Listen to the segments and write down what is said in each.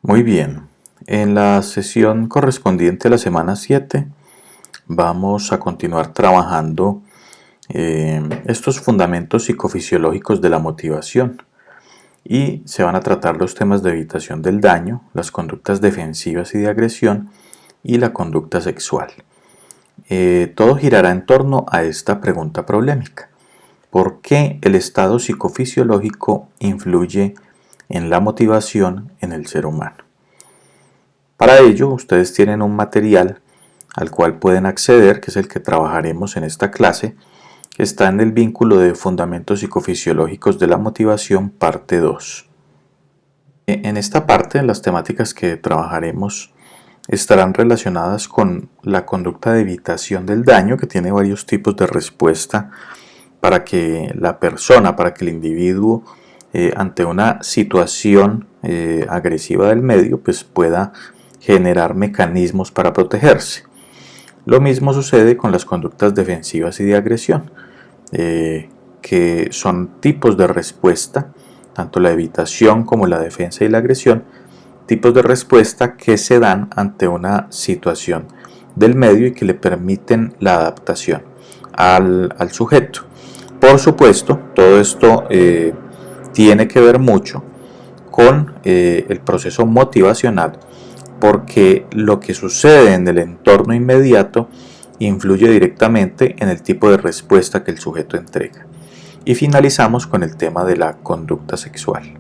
Muy bien, en la sesión correspondiente a la semana 7 vamos a continuar trabajando estos fundamentos psicofisiológicos de la motivación y se van a tratar los temas de evitación del daño, las conductas defensivas y de agresión y la conducta sexual. Todo girará en torno a esta pregunta problemática: ¿por qué el estado psicofisiológico influye en la motivación en el ser humano? Para ello, ustedes tienen un material al cual pueden acceder, que es el que trabajaremos en esta clase, que está en el vínculo de Fundamentos Psicofisiológicos de la Motivación, parte 2. En esta parte, las temáticas que trabajaremos estarán relacionadas con la conducta de evitación del daño, que tiene varios tipos de respuesta para que la persona, para que el individuo, ante una situación agresiva del medio, pues pueda generar mecanismos para protegerse. Lo mismo sucede con las conductas defensivas y de agresión, que son tipos de respuesta, tanto la evitación como la defensa y la agresión, tipos de respuesta que se dan ante una situación del medio y que le permiten la adaptación al sujeto. Por supuesto, todo esto tiene que ver mucho con el proceso motivacional, porque lo que sucede en el entorno inmediato influye directamente en el tipo de respuesta que el sujeto entrega. Y finalizamos con el tema de la conducta sexual.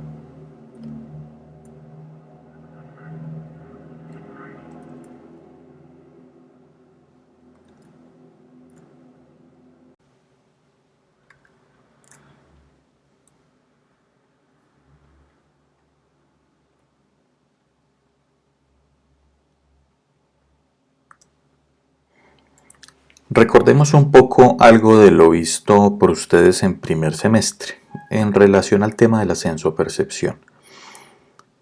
Recordemos un poco algo de lo visto por ustedes en primer semestre, en relación al tema de la sensopercepción.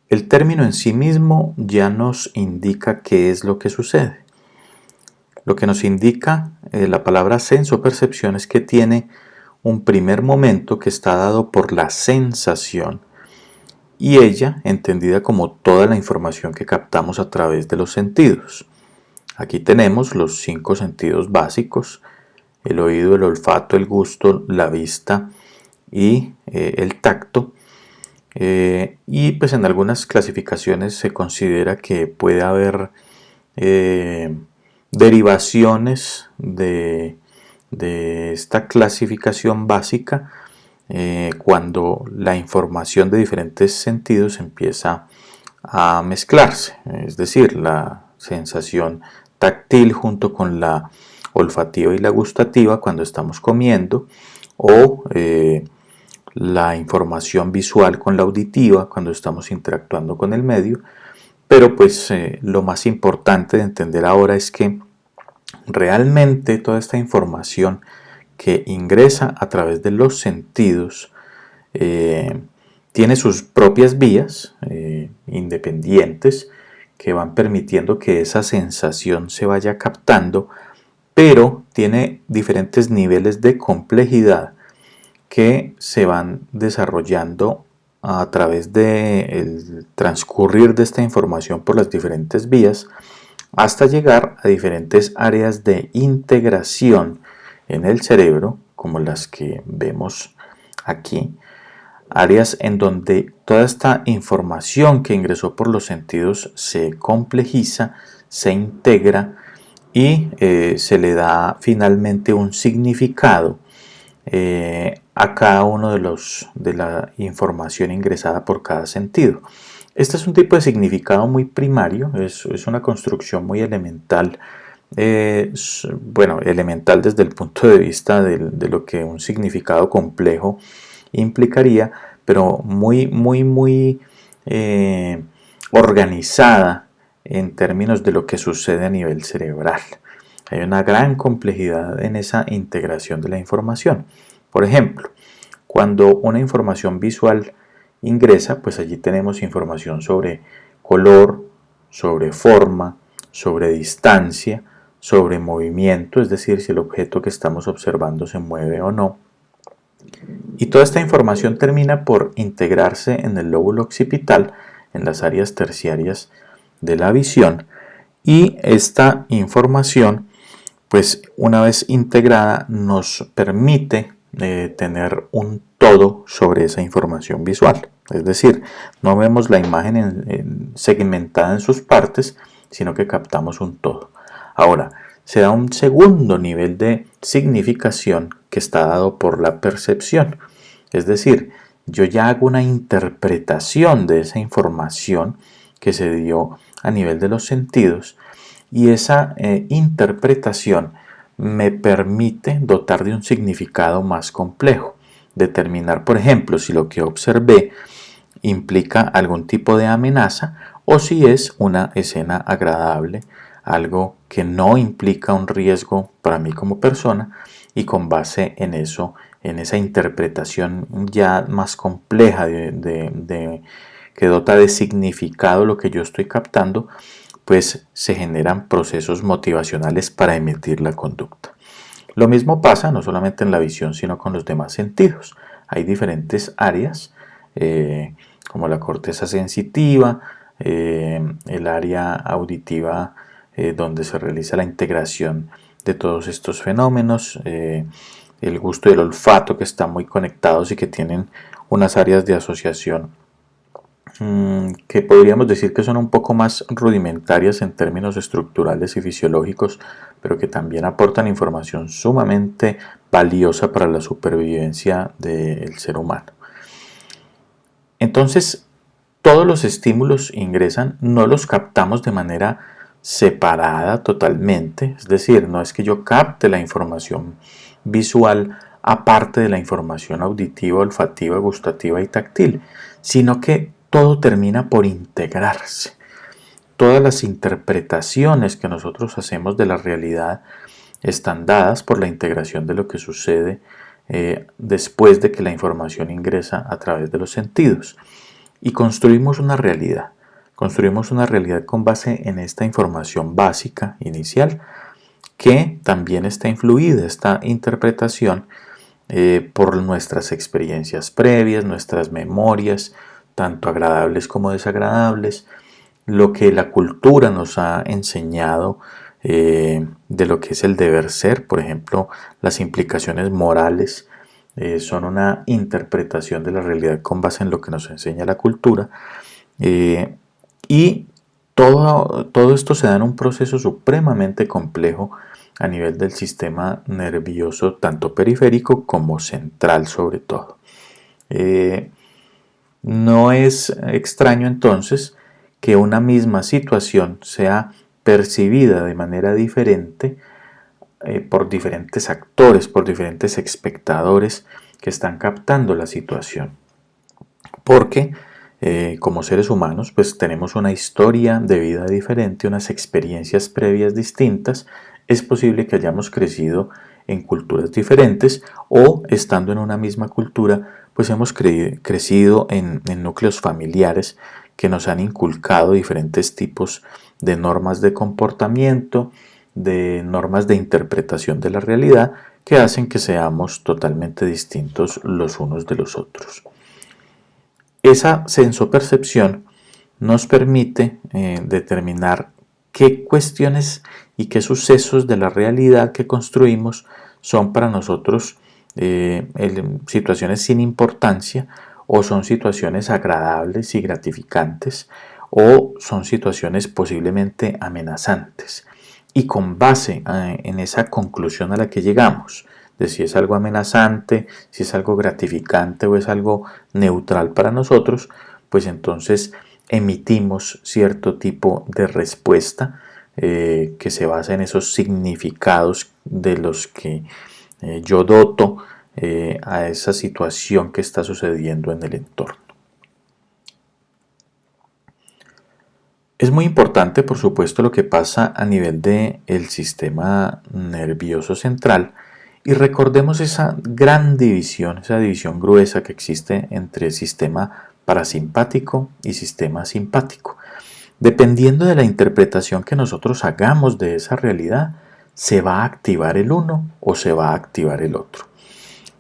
El término en sí mismo ya nos indica qué es lo que sucede. Lo que nos indica la palabra sensopercepción es que tiene un primer momento que está dado por la sensación, y ella entendida como toda la información que captamos a través de los sentidos. Aquí tenemos los 5 sentidos básicos: el oído, el olfato, el gusto, la vista y el tacto. Y pues en algunas clasificaciones se considera que puede haber derivaciones de esta clasificación básica cuando la información de diferentes sentidos empieza a mezclarse, es decir, la sensación táctil junto con la olfativa y la gustativa cuando estamos comiendo, o la información visual con la auditiva cuando estamos interactuando con el medio. Pero pues lo más importante de entender ahora es que realmente toda esta información que ingresa a través de los sentidos tiene sus propias vías independientes que van permitiendo que esa sensación se vaya captando, pero tiene diferentes niveles de complejidad que se van desarrollando a través del transcurrir de esta información por las diferentes vías, hasta llegar a diferentes áreas de integración en el cerebro, como las que vemos aquí, áreas en donde toda esta información que ingresó por los sentidos se complejiza, se integra y se le da finalmente un significado a cada uno de la información ingresada por cada sentido. Este es un tipo de significado muy primario, es una construcción muy elemental, bueno, elemental desde el punto de vista de lo que un significado complejo implicaría, pero muy organizada en términos de lo que sucede a nivel cerebral. Hay una gran complejidad en esa integración de la información. Por ejemplo, cuando una información visual ingresa, pues allí tenemos información sobre color, sobre forma, sobre distancia, sobre movimiento, es decir, si el objeto que estamos observando se mueve o no. Y toda esta información termina por integrarse en el lóbulo occipital, en las áreas terciarias de la visión, y esta información, pues una vez integrada, nos permite tener un todo sobre esa información visual. Es decir, no vemos la imagen segmentada en sus partes, sino que captamos un todo. Ahora, se da un segundo nivel de significación que está dado por la percepción. Es decir, yo ya hago una interpretación de esa información que se dio a nivel de los sentidos, y esa interpretación me permite dotar de un significado más complejo. Determinar, por ejemplo, si lo que observé implica algún tipo de amenaza o si es una escena agradable, algo que no implica un riesgo para mí como persona, y con base en eso, en esa interpretación ya más compleja que dota de significado lo que yo estoy captando, pues se generan procesos motivacionales para emitir la conducta. Lo mismo pasa no solamente en la visión, sino con los demás sentidos. Hay diferentes áreas, como la corteza sensitiva, el área auditiva, donde se realiza la integración de todos estos fenómenos, el gusto y el olfato, que están muy conectados y que tienen unas áreas de asociación que podríamos decir que son un poco más rudimentarias en términos estructurales y fisiológicos, pero que también aportan información sumamente valiosa para la supervivencia del ser humano. Entonces, todos los estímulos ingresan, no los captamos de manera separada totalmente, es decir, no es que yo capte la información visual aparte de la información auditiva, olfativa, gustativa y táctil, sino que todo termina por integrarse. Todas las interpretaciones que nosotros hacemos de la realidad están dadas por la integración de lo que sucede después de que la información ingresa a través de los sentidos. Y construimos una realidad. Construimos una realidad con base en esta información básica inicial, que también está influida, esta interpretación, por nuestras experiencias previas, nuestras memorias, tanto agradables como desagradables, lo que la cultura nos ha enseñado de lo que es el deber ser. Por ejemplo, las implicaciones morales son una interpretación de la realidad con base en lo que nos enseña la cultura, y todo esto se da en un proceso supremamente complejo a nivel del sistema nervioso, tanto periférico como central sobre todo. No es extraño entonces que una misma situación sea percibida de manera diferente por diferentes actores, por diferentes espectadores que están captando la situación. Porque como seres humanos, pues tenemos una historia de vida diferente, unas experiencias previas distintas. Es posible que hayamos crecido en culturas diferentes, o estando en una misma cultura, pues hemos crecido en núcleos familiares que nos han inculcado diferentes tipos de normas de comportamiento, de normas de interpretación de la realidad, que hacen que seamos totalmente distintos los unos de los otros. Esa sensopercepción nos permite determinar qué cuestiones y qué sucesos de la realidad que construimos son para nosotros situaciones sin importancia, o son situaciones agradables y gratificantes, o son situaciones posiblemente amenazantes. Y con base en esa conclusión a la que llegamos, de si es algo amenazante, si es algo gratificante o es algo neutral para nosotros, pues entonces emitimos cierto tipo de respuesta que se basa en esos significados de los que yo doto a esa situación que está sucediendo en el entorno. Es muy importante, por supuesto, lo que pasa a nivel del sistema nervioso central, y recordemos esa gran división, esa división gruesa que existe entre sistema parasimpático y sistema simpático. Dependiendo de la interpretación que nosotros hagamos de esa realidad, se va a activar el uno o se va a activar el otro.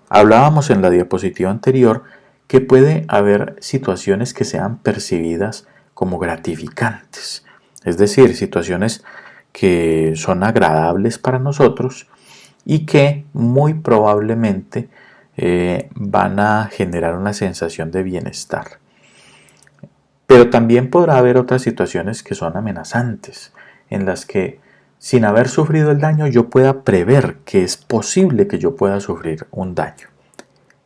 Hablábamos en la diapositiva anterior que puede haber situaciones que sean percibidas como gratificantes, es decir, situaciones que son agradables para nosotros y que muy probablemente van a generar una sensación de bienestar. Pero también podrá haber otras situaciones que son amenazantes, en las que sin haber sufrido el daño yo pueda prever que es posible que yo pueda sufrir un daño.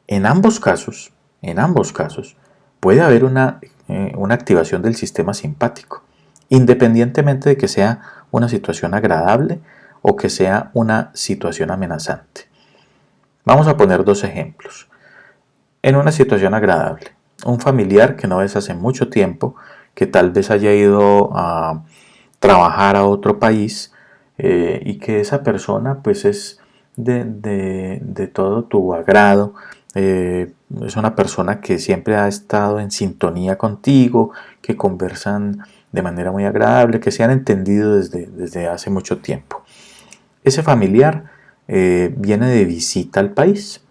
En ambos casos, puede haber una activación del sistema simpático, independientemente de que sea una situación agradable o que sea una situación amenazante. Vamos a poner dos ejemplos. En una situación agradable, un familiar que no ves hace mucho tiempo, que tal vez haya ido a trabajar a otro país y que esa persona pues es de todo tu agrado, es una persona que siempre ha estado en sintonía contigo, que conversan de manera muy agradable, que se han entendido desde hace mucho tiempo. Ese familiar viene de visita al país,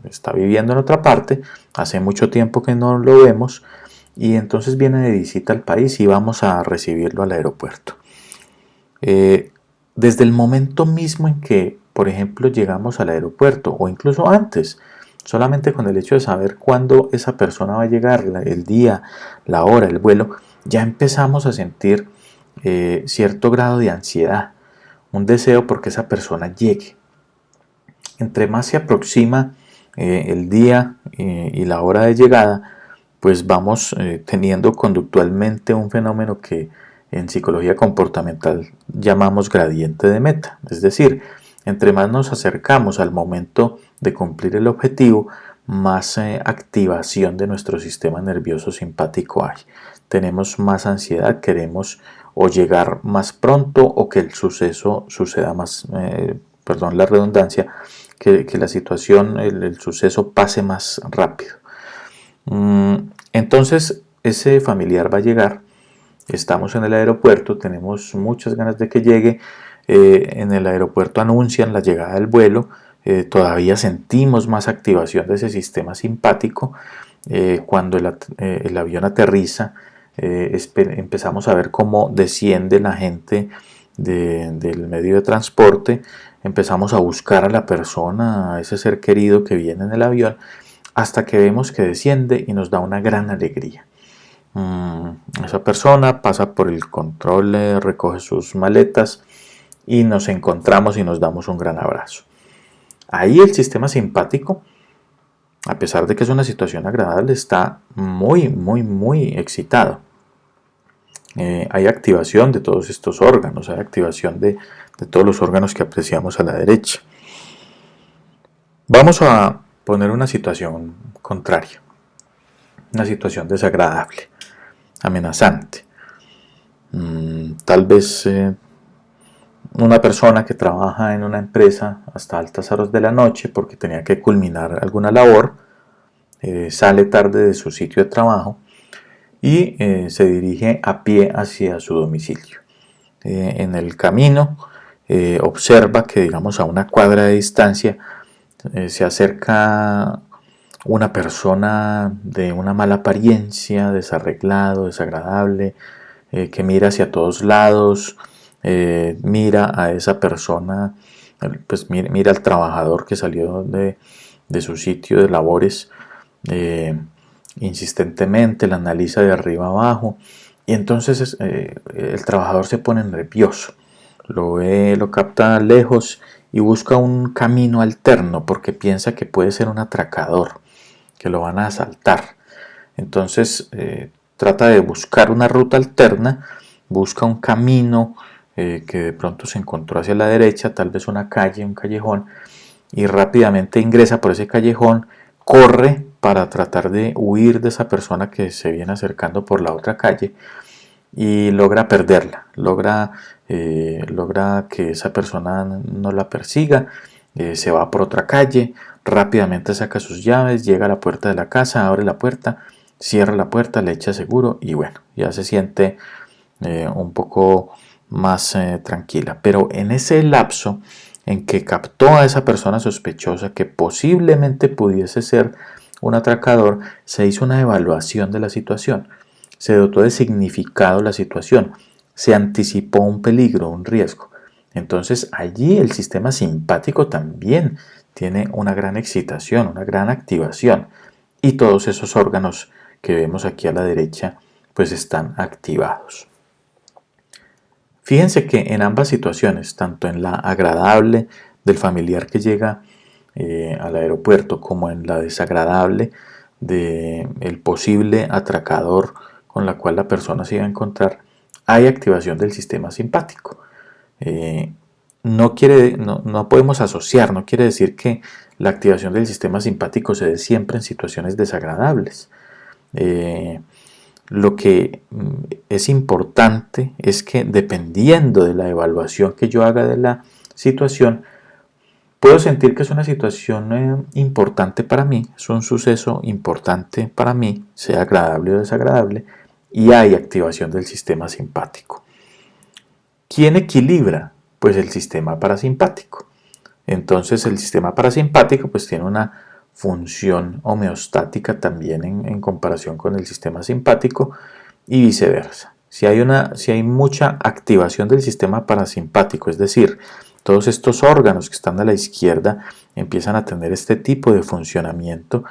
está viviendo en otra parte, hace mucho tiempo que no lo vemos y entonces viene de visita al país y vamos a recibirlo al aeropuerto. Desde el momento mismo en que, por ejemplo, llegamos al aeropuerto o incluso antes, solamente con el hecho de saber cuándo esa persona va a llegar, el día, la hora, el vuelo, ya empezamos a sentir cierto grado de ansiedad, un deseo porque esa persona llegue. Entre más se aproxima el día y la hora de llegada, pues vamos teniendo conductualmente un fenómeno que en psicología comportamental llamamos gradiente de meta. Es decir, entre más nos acercamos al momento de cumplir el objetivo, más activación de nuestro sistema nervioso simpático hay. Tenemos más ansiedad, queremos o llegar más pronto o que el suceso suceda más, perdón la redundancia, que la situación, el suceso pase más rápido. Entonces ese familiar va a llegar, estamos en el aeropuerto, tenemos muchas ganas de que llegue, en el aeropuerto anuncian la llegada del vuelo, todavía sentimos más activación de ese sistema simpático, cuando el avión aterriza, empezamos a ver cómo desciende la gente del medio de transporte, empezamos a buscar a la persona, a ese ser querido que viene en el avión, hasta que vemos que desciende y nos da una gran alegría. Esa persona pasa por el control, recoge sus maletas y nos encontramos y nos damos un gran abrazo. Ahí el sistema simpático, a pesar de que es una situación agradable, está muy excitado. Hay activación de todos estos órganos, hay activación de todos los órganos que apreciamos a la derecha. Vamos a poner una situación contraria, una situación desagradable, amenazante. Tal vez una persona que trabaja en una empresa hasta altas horas de la noche porque tenía que culminar alguna labor, sale tarde de su sitio de trabajo y se dirige a pie hacia su domicilio. En el camino observa que, digamos, a una cuadra de distancia se acerca una persona de una mala apariencia, desarreglado, desagradable, que mira hacia todos lados, mira a esa persona, pues mira al trabajador que salió de su sitio de labores, insistentemente, la analiza de arriba abajo y entonces el trabajador se pone nervioso, lo ve, lo capta lejos y busca un camino alterno porque piensa que puede ser un atracador, que lo van a asaltar. Entonces trata de buscar una ruta alterna, busca un camino que de pronto se encontró hacia la derecha, tal vez una calle, un callejón, y rápidamente ingresa por ese callejón, corre para tratar de huir de esa persona que se viene acercando por la otra calle y logra perderla, logra que esa persona no la persiga, se va por otra calle, rápidamente saca sus llaves, llega a la puerta de la casa, abre la puerta, cierra la puerta, le echa seguro y bueno, ya se siente un poco más tranquila. Pero en ese lapso en que captó a esa persona sospechosa que posiblemente pudiese ser un atracador, se hizo una evaluación de la situación. se dotó de significado la situación, se anticipó un peligro, un riesgo. Entonces allí el sistema simpático también tiene una gran excitación, una gran activación, y todos esos órganos que vemos aquí a la derecha pues están activados. Fíjense que en ambas situaciones, tanto en la agradable del familiar que llega al aeropuerto como en la desagradable del posible atracador con la cual la persona se iba a encontrar, hay activación del sistema simpático. No podemos asociar, no quiere decir que la activación del sistema simpático se dé siempre en situaciones desagradables. Lo que es importante es que dependiendo de la evaluación que yo haga de la situación, puedo sentir que es una situación importante para mí, es un suceso importante para mí, sea agradable o desagradable, y hay activación del sistema simpático. ¿Quién equilibra? Pues el sistema parasimpático. Entonces el sistema parasimpático pues tiene una función homeostática también en comparación con el sistema simpático y viceversa. Si hay mucha activación del sistema parasimpático, es decir, todos estos órganos que están a la izquierda empiezan a tener este tipo de funcionamiento,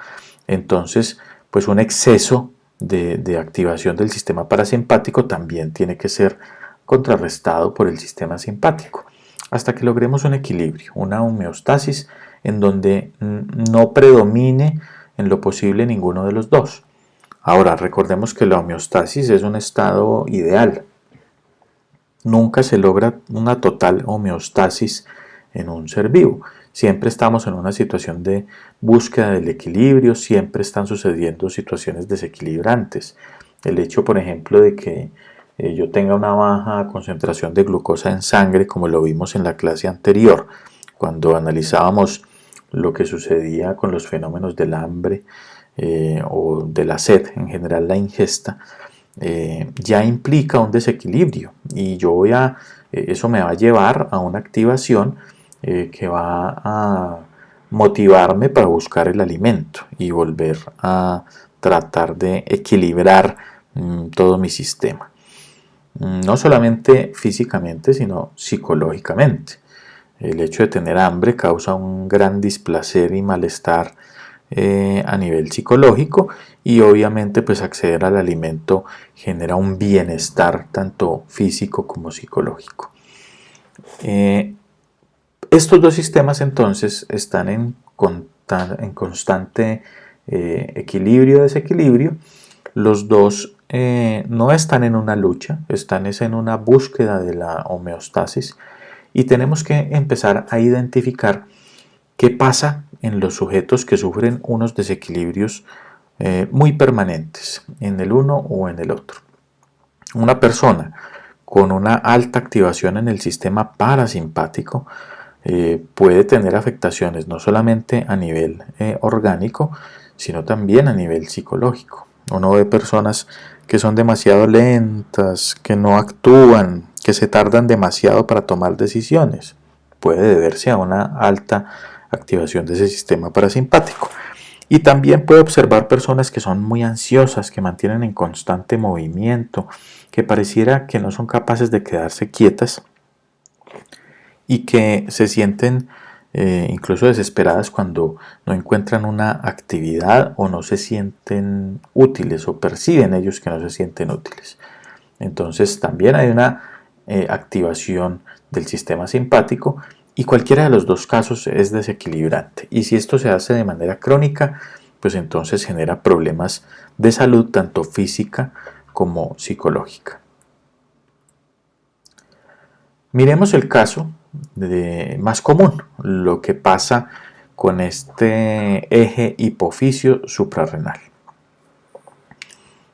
entonces pues un exceso de activación del sistema parasimpático también tiene que ser contrarrestado por el sistema simpático, hasta que logremos un equilibrio, una homeostasis en donde no predomine en lo posible ninguno de los dos. Ahora, recordemos que la homeostasis es un estado ideal. Nunca se logra una total homeostasis en un ser vivo. Siempre estamos en una situación de búsqueda del equilibrio, siempre están sucediendo situaciones desequilibrantes. El hecho, por ejemplo, de que yo tenga una baja concentración de glucosa en sangre, como lo vimos en la clase anterior, cuando analizábamos lo que sucedía con los fenómenos del hambre o de la sed, en general la ingesta, ya implica un desequilibrio y eso me va a llevar a una activación que va a motivarme para buscar el alimento y volver a tratar de equilibrar todo mi sistema. No solamente físicamente, sino psicológicamente. El hecho de tener hambre causa un gran displacer y malestar a nivel psicológico, y obviamente pues acceder al alimento genera un bienestar tanto físico como psicológico. Estos dos sistemas entonces están en constante equilibrio o desequilibrio. Los dos no están en una lucha, están en una búsqueda de la homeostasis, y tenemos que empezar a identificar qué pasa en los sujetos que sufren unos desequilibrios muy permanentes en el uno o en el otro. Una persona con una alta activación en el sistema parasimpático puede tener afectaciones no solamente a nivel orgánico, sino también a nivel psicológico. Uno ve personas que son demasiado lentas, que no actúan, que se tardan demasiado para tomar decisiones. Puede deberse a una alta activación de ese sistema parasimpático. Y también puede observar personas que son muy ansiosas, que mantienen en constante movimiento, que pareciera que no son capaces de quedarse quietas y que se sienten incluso desesperadas cuando no encuentran una actividad o no se sienten útiles o perciben ellos que no se sienten útiles. Entonces también hay una activación del sistema simpático, y cualquiera de los dos casos es desequilibrante. Y si esto se hace de manera crónica, pues entonces genera problemas de salud tanto física como psicológica. Miremos el caso más común, lo que pasa con este eje hipófisis suprarrenal.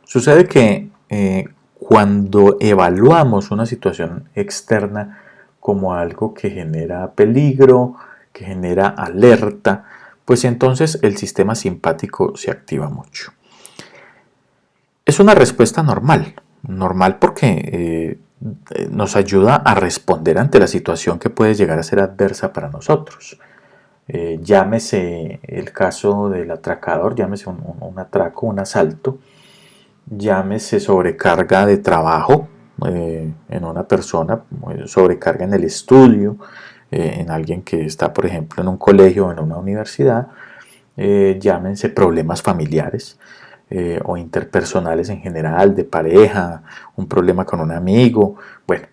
Sucede que cuando evaluamos una situación externa como algo que genera peligro, que genera alerta, pues entonces el sistema simpático se activa mucho. Es una respuesta normal porque nos ayuda a responder ante la situación que puede llegar a ser adversa para nosotros. Llámese el caso del atracador, llámese un atraco, un asalto, llámese sobrecarga de trabajo en una persona, sobrecarga en el estudio, en alguien que está, por ejemplo, en un colegio o en una universidad, llámense problemas familiares o interpersonales en general, de pareja, un problema con un amigo, bueno,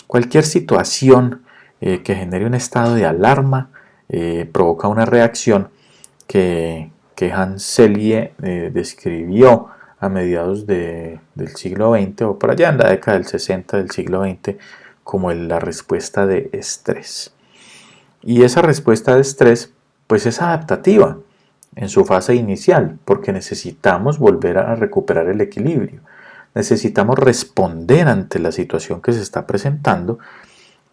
cualquier situación que genere un estado de alarma provoca una reacción que Hans Selye describió a mediados del siglo XX o por allá en la década del 60 del siglo XX como la respuesta de estrés. Y esa respuesta de estrés pues es adaptativa en su fase inicial porque necesitamos volver a recuperar el equilibrio. Necesitamos responder ante la situación que se está presentando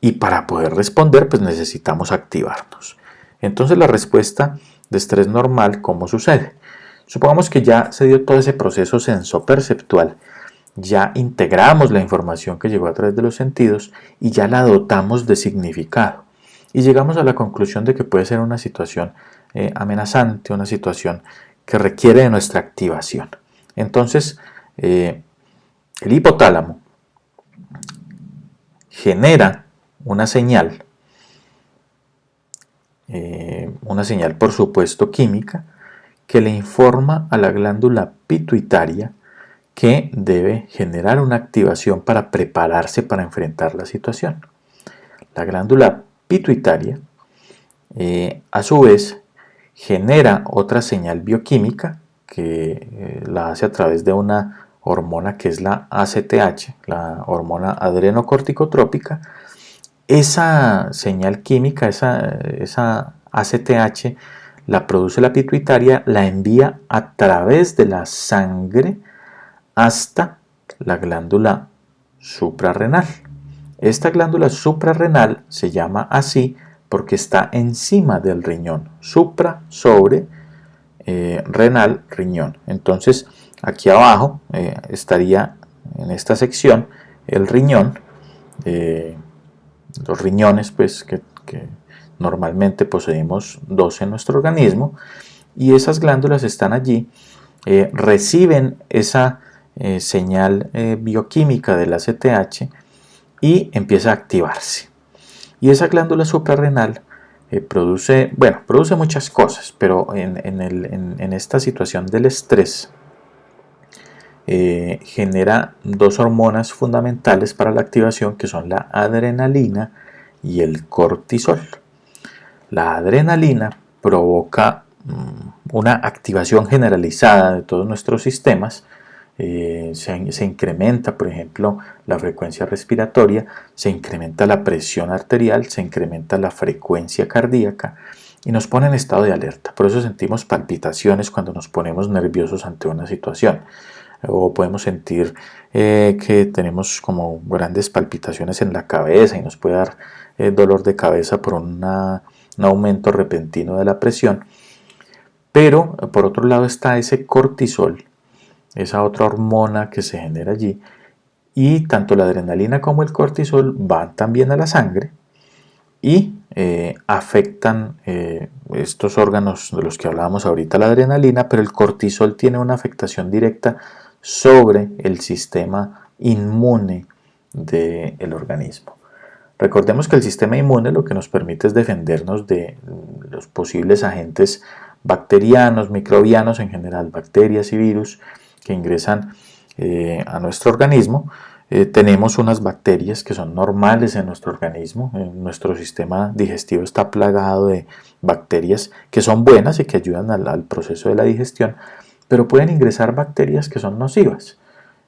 y para poder responder pues necesitamos activarnos. Entonces la respuesta de estrés normal, ¿cómo sucede? Supongamos que ya se dio todo ese proceso sensoperceptual, ya integramos la información que llegó a través de los sentidos y ya la dotamos de significado. Y llegamos a la conclusión de que puede ser una situación amenazante, una situación que requiere de nuestra activación. Entonces, el hipotálamo genera una señal por supuesto química, que le informa a la glándula pituitaria que debe generar una activación para prepararse para enfrentar la situación. La glándula pituitaria, a su vez, genera otra señal bioquímica que la hace a través de una hormona que es la ACTH, la hormona adrenocorticotrópica. Esa señal química, esa ACTH, la produce la pituitaria, la envía a través de la sangre hasta la glándula suprarrenal. Esta glándula suprarrenal se llama así porque está encima del riñón, supra, sobre, renal, riñón. Entonces, aquí abajo estaría en esta sección el riñón, los riñones pues que normalmente poseemos dos en nuestro organismo, y esas glándulas están allí, reciben esa señal bioquímica del ACTH y empieza a activarse. Y esa glándula suprarrenal produce muchas cosas, pero en esta situación del estrés genera dos hormonas fundamentales para la activación que son la adrenalina y el cortisol. La adrenalina provoca una activación generalizada de todos nuestros sistemas. Se incrementa, por ejemplo, la frecuencia respiratoria, se incrementa la presión arterial, se incrementa la frecuencia cardíaca y nos pone en estado de alerta. Por eso sentimos palpitaciones cuando nos ponemos nerviosos ante una situación. O podemos sentir que tenemos como grandes palpitaciones en la cabeza y nos puede dar dolor de cabeza por un aumento repentino de la presión. Pero por otro lado está ese cortisol, esa otra hormona que se genera allí, y tanto la adrenalina como el cortisol van también a la sangre y afectan estos órganos de los que hablábamos ahorita, la adrenalina, pero el cortisol tiene una afectación directa sobre el sistema inmune del organismo. Recordemos que el sistema inmune lo que nos permite es defendernos de los posibles agentes bacterianos, microbianos en general, bacterias y virus que ingresan a nuestro organismo. Tenemos unas bacterias que son normales en nuestro organismo. Nuestro sistema digestivo está plagado de bacterias que son buenas y que ayudan al proceso de la digestión, pero pueden ingresar bacterias que son nocivas,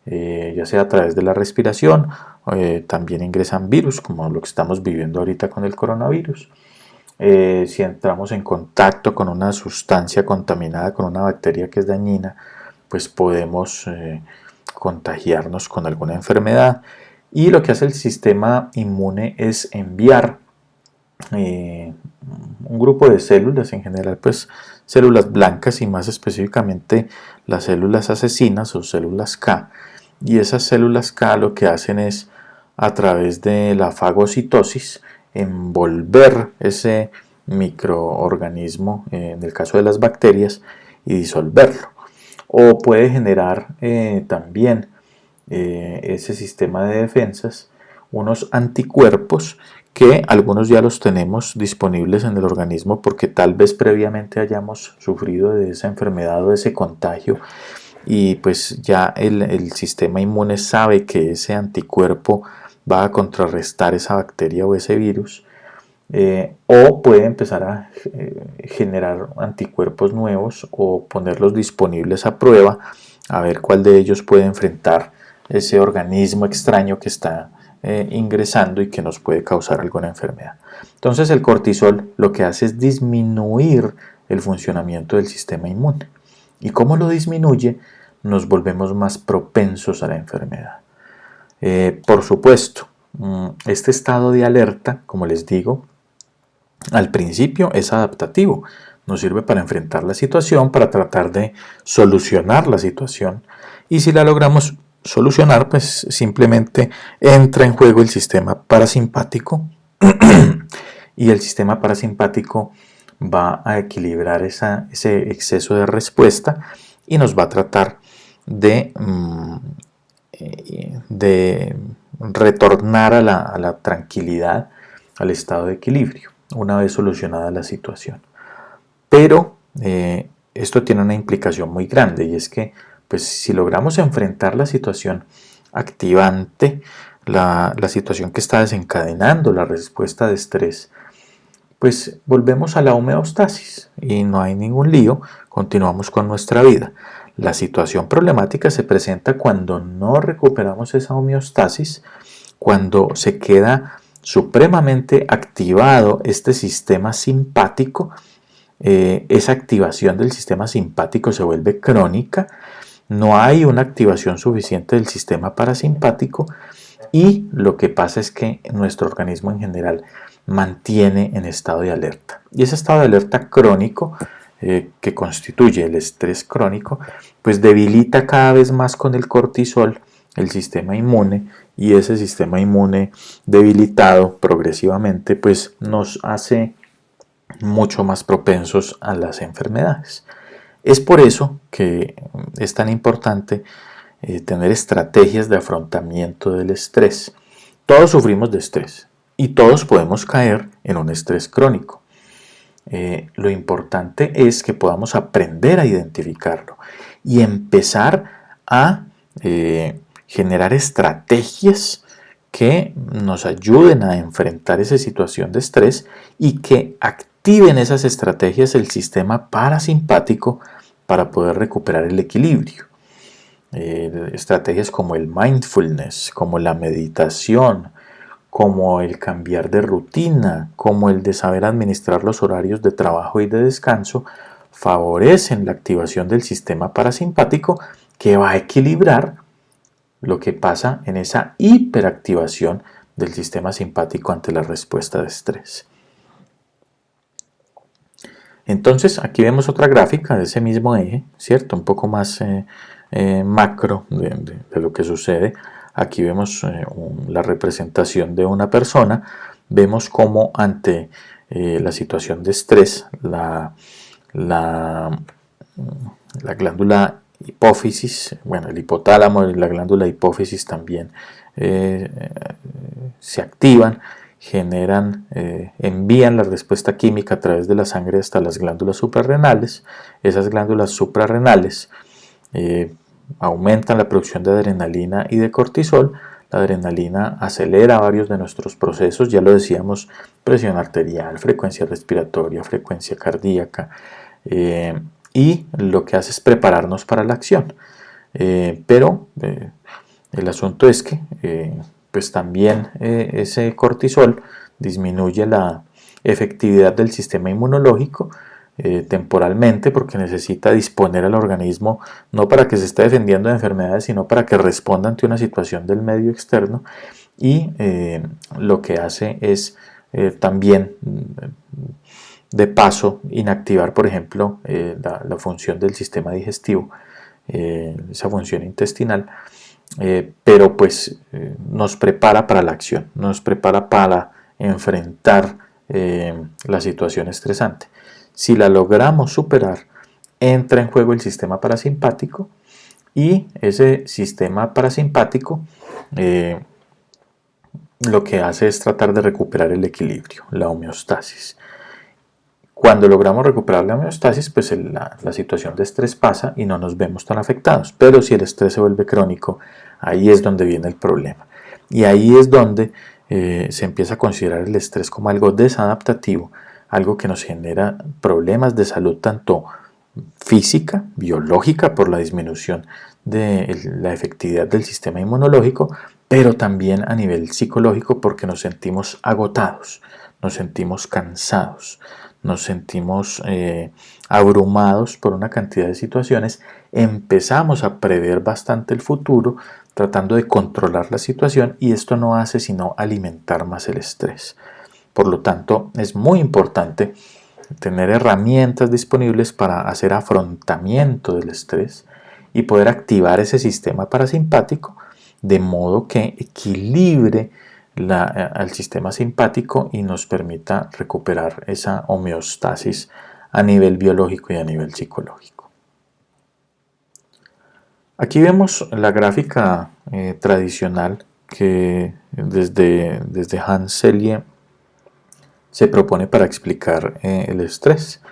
ya sea a través de la respiración. También ingresan virus, como lo que estamos viviendo ahorita con el coronavirus. Si entramos en contacto con una sustancia contaminada con una bacteria que es dañina, pues podemos contagiarnos con alguna enfermedad. Y lo que hace el sistema inmune es enviar un grupo de células, en general pues células blancas y más específicamente las células asesinas o células K. Y esas células K lo que hacen es, a través de la fagocitosis, envolver ese microorganismo, en el caso de las bacterias, y disolverlo. o puede generar también ese sistema de defensas unos anticuerpos que algunos ya los tenemos disponibles en el organismo porque tal vez previamente hayamos sufrido de esa enfermedad o de ese contagio y pues ya el sistema inmune sabe que ese anticuerpo va a contrarrestar esa bacteria o ese virus, o puede empezar a generar anticuerpos nuevos o ponerlos disponibles a prueba a ver cuál de ellos puede enfrentar ese organismo extraño que está ingresando y que nos puede causar alguna enfermedad. Entonces el cortisol lo que hace es disminuir el funcionamiento del sistema inmune. ¿Y cómo lo disminuye? Nos volvemos más propensos a la enfermedad. Por supuesto, este estado de alerta, como les digo, al principio es adaptativo. Nos sirve para enfrentar la situación, para tratar de solucionar la situación. Y si la logramos solucionar, pues simplemente entra en juego el sistema parasimpático y el sistema parasimpático va a equilibrar ese exceso de respuesta y nos va a tratar de retornar a la tranquilidad, al estado de equilibrio, una vez solucionada la situación. Pero esto tiene una implicación muy grande y es que pues, si logramos enfrentar la situación activante, la situación que está desencadenando la respuesta de estrés, pues volvemos a la homeostasis y no hay ningún lío, continuamos con nuestra vida. La situación problemática se presenta cuando no recuperamos esa homeostasis, cuando se queda supremamente activado este sistema simpático, esa activación del sistema simpático se vuelve crónica, no hay una activación suficiente del sistema parasimpático y lo que pasa es que nuestro organismo en general mantiene en estado de alerta. Y ese estado de alerta crónico que constituye el estrés crónico, pues debilita cada vez más con el cortisol el sistema inmune y ese sistema inmune debilitado progresivamente pues nos hace mucho más propensos a las enfermedades. Es por eso que es tan importante tener estrategias de afrontamiento del estrés. Todos sufrimos de estrés y todos podemos caer en un estrés crónico. Lo importante es que podamos aprender a identificarlo y empezar a generar estrategias que nos ayuden a enfrentar esa situación de estrés y que activen esas estrategias el sistema parasimpático para poder recuperar el equilibrio. Estrategias como el mindfulness, como la meditación, como el cambiar de rutina, como el de saber administrar los horarios de trabajo y de descanso, favorecen la activación del sistema parasimpático que va a equilibrar lo que pasa en esa hiperactivación del sistema simpático ante la respuesta de estrés. Entonces aquí vemos otra gráfica de ese mismo eje, ¿cierto? Un poco más macro de lo que sucede. Aquí vemos la representación de una persona. Vemos cómo ante la situación de estrés, la glándula hipófisis, bueno, el hipotálamo y la glándula hipófisis también se activan, generan, envían la respuesta química a través de la sangre hasta las glándulas suprarrenales. Esas glándulas suprarrenales aumentan la producción de adrenalina y de cortisol. La adrenalina acelera varios de nuestros procesos, ya lo decíamos, presión arterial, frecuencia respiratoria, frecuencia cardíaca, y lo que hace es prepararnos para la acción. Pero el asunto es que pues también ese cortisol disminuye la efectividad del sistema inmunológico temporalmente porque necesita disponer al organismo no para que se esté defendiendo de enfermedades sino para que responda ante una situación del medio externo y lo que hace es también de paso inactivar por ejemplo la función del sistema digestivo, esa función intestinal, pero pues nos prepara para la acción, nos prepara para enfrentar la situación estresante. Si la logramos superar entra en juego el sistema parasimpático y ese sistema parasimpático lo que hace es tratar de recuperar el equilibrio, la homeostasis. Cuando logramos recuperar la homeostasis, pues la situación de estrés pasa y no nos vemos tan afectados. Pero si el estrés se vuelve crónico, ahí es donde viene el problema. Y ahí es donde se empieza a considerar el estrés como algo desadaptativo, algo que nos genera problemas de salud tanto física, biológica, por la disminución de la efectividad del sistema inmunológico, pero también a nivel psicológico porque nos sentimos agotados, nos sentimos cansados, nos sentimos abrumados por una cantidad de situaciones, empezamos a prever bastante el futuro tratando de controlar la situación y esto no hace sino alimentar más el estrés. Por lo tanto, es muy importante tener herramientas disponibles para hacer afrontamiento del estrés y poder activar ese sistema parasimpático de modo que equilibre al sistema simpático y nos permita recuperar esa homeostasis a nivel biológico y a nivel psicológico. Aquí vemos la gráfica tradicional que desde Hans Selye se propone para explicar el estrés,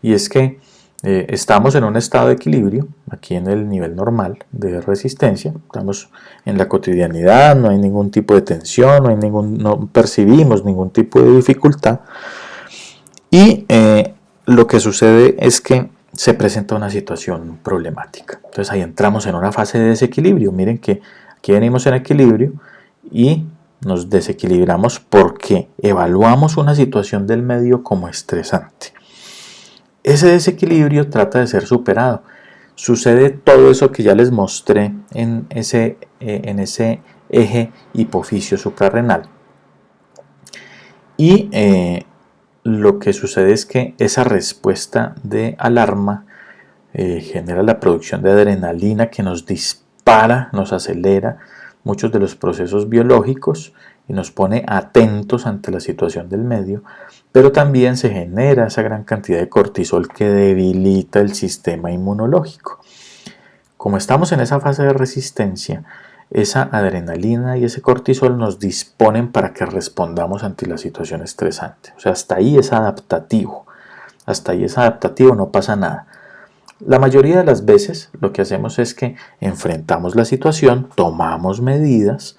y es que estamos en un estado de equilibrio, aquí en el nivel normal de resistencia, estamos en la cotidianidad, no hay ningún tipo de tensión, no percibimos ningún tipo de dificultad, y lo que sucede es que se presenta una situación problemática. Entonces ahí entramos en una fase de desequilibrio. Miren que aquí venimos en equilibrio y nos desequilibramos porque evaluamos una situación del medio como estresante. Ese desequilibrio trata de ser superado. Sucede todo eso que ya les mostré en ese eje hipoficio suprarrenal. Y lo que sucede es que esa respuesta de alarma genera la producción de adrenalina que nos dispara, nos acelera muchos de los procesos biológicos y nos pone atentos ante la situación del medio, pero también se genera esa gran cantidad de cortisol que debilita el sistema inmunológico. Como estamos en esa fase de resistencia, esa adrenalina y ese cortisol nos disponen para que respondamos ante la situación estresante. O sea, hasta ahí es adaptativo. Hasta ahí es adaptativo, no pasa nada. La mayoría de las veces lo que hacemos es que enfrentamos la situación, tomamos medidas,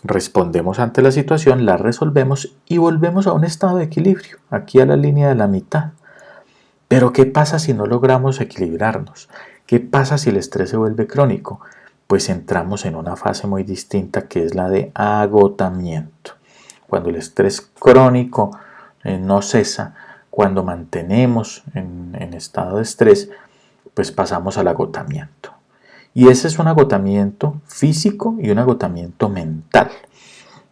respondemos ante la situación, la resolvemos y volvemos a un estado de equilibrio, aquí a la línea de la mitad. Pero ¿qué pasa si no logramos equilibrarnos? ¿Qué pasa si el estrés se vuelve crónico? Pues entramos en una fase muy distinta que es la de agotamiento. Cuando el estrés crónico no cesa, cuando mantenemos en estado de estrés, pues pasamos al agotamiento. Y ese es un agotamiento físico y un agotamiento mental.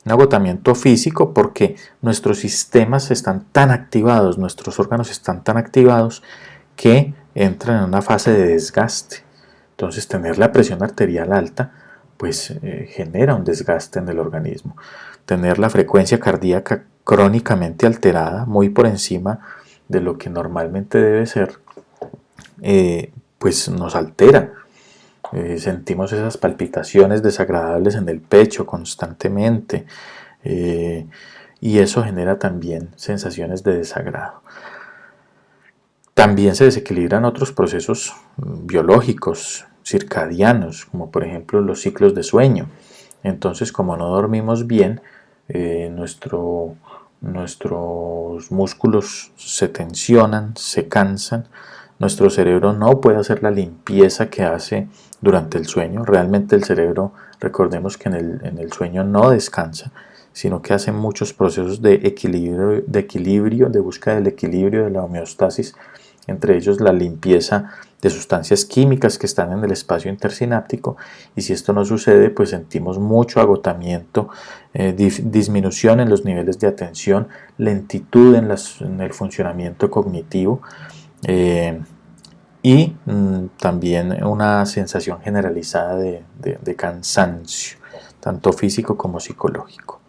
Un agotamiento físico porque nuestros sistemas están tan activados, nuestros órganos están tan activados que entran en una fase de desgaste. Entonces tener la presión arterial alta pues genera un desgaste en el organismo. Tener la frecuencia cardíaca crónicamente alterada, muy por encima de lo que normalmente debe ser, pues nos altera. Sentimos esas palpitaciones desagradables en el pecho constantemente y eso genera también sensaciones de desagrado. También se desequilibran otros procesos biológicos, circadianos, como por ejemplo los ciclos de sueño. Entonces, como no dormimos bien, nuestros músculos se tensionan, se cansan, nuestro cerebro no puede hacer la limpieza que hace durante el sueño. Realmente el cerebro, recordemos que en el sueño no descansa, sino que hace muchos procesos de equilibrio, de búsqueda del equilibrio, de la homeostasis, entre ellos la limpieza de sustancias químicas que están en el espacio intersináptico, y si esto no sucede, pues sentimos mucho agotamiento, disminución en los niveles de atención, lentitud en el funcionamiento cognitivo y también una sensación generalizada de cansancio, tanto físico como psicológico.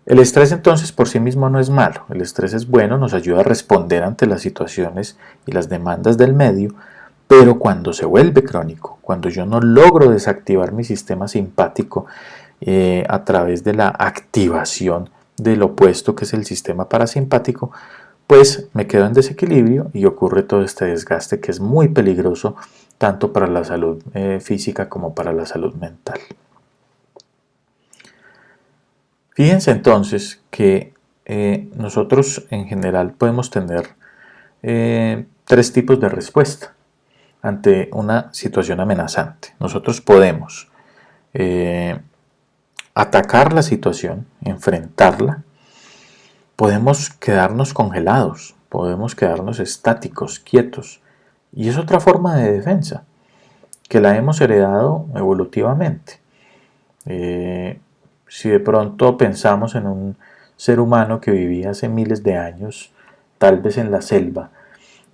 El estrés entonces por sí mismo no es malo, el estrés es bueno, nos ayuda a responder ante las situaciones y las demandas del medio, pero cuando se vuelve crónico, cuando yo no logro desactivar mi sistema simpático a través de la activación del opuesto que es el sistema parasimpático, pues me quedo en desequilibrio y ocurre todo este desgaste que es muy peligroso tanto para la salud física como para la salud mental. Fíjense entonces que nosotros en general podemos tener tres tipos de respuesta ante una situación amenazante. Nosotros podemos atacar la situación, enfrentarla, podemos quedarnos congelados, podemos quedarnos estáticos, quietos, y es otra forma de defensa que la hemos heredado evolutivamente. Si de pronto pensamos en un ser humano que vivía hace miles de años, tal vez en la selva,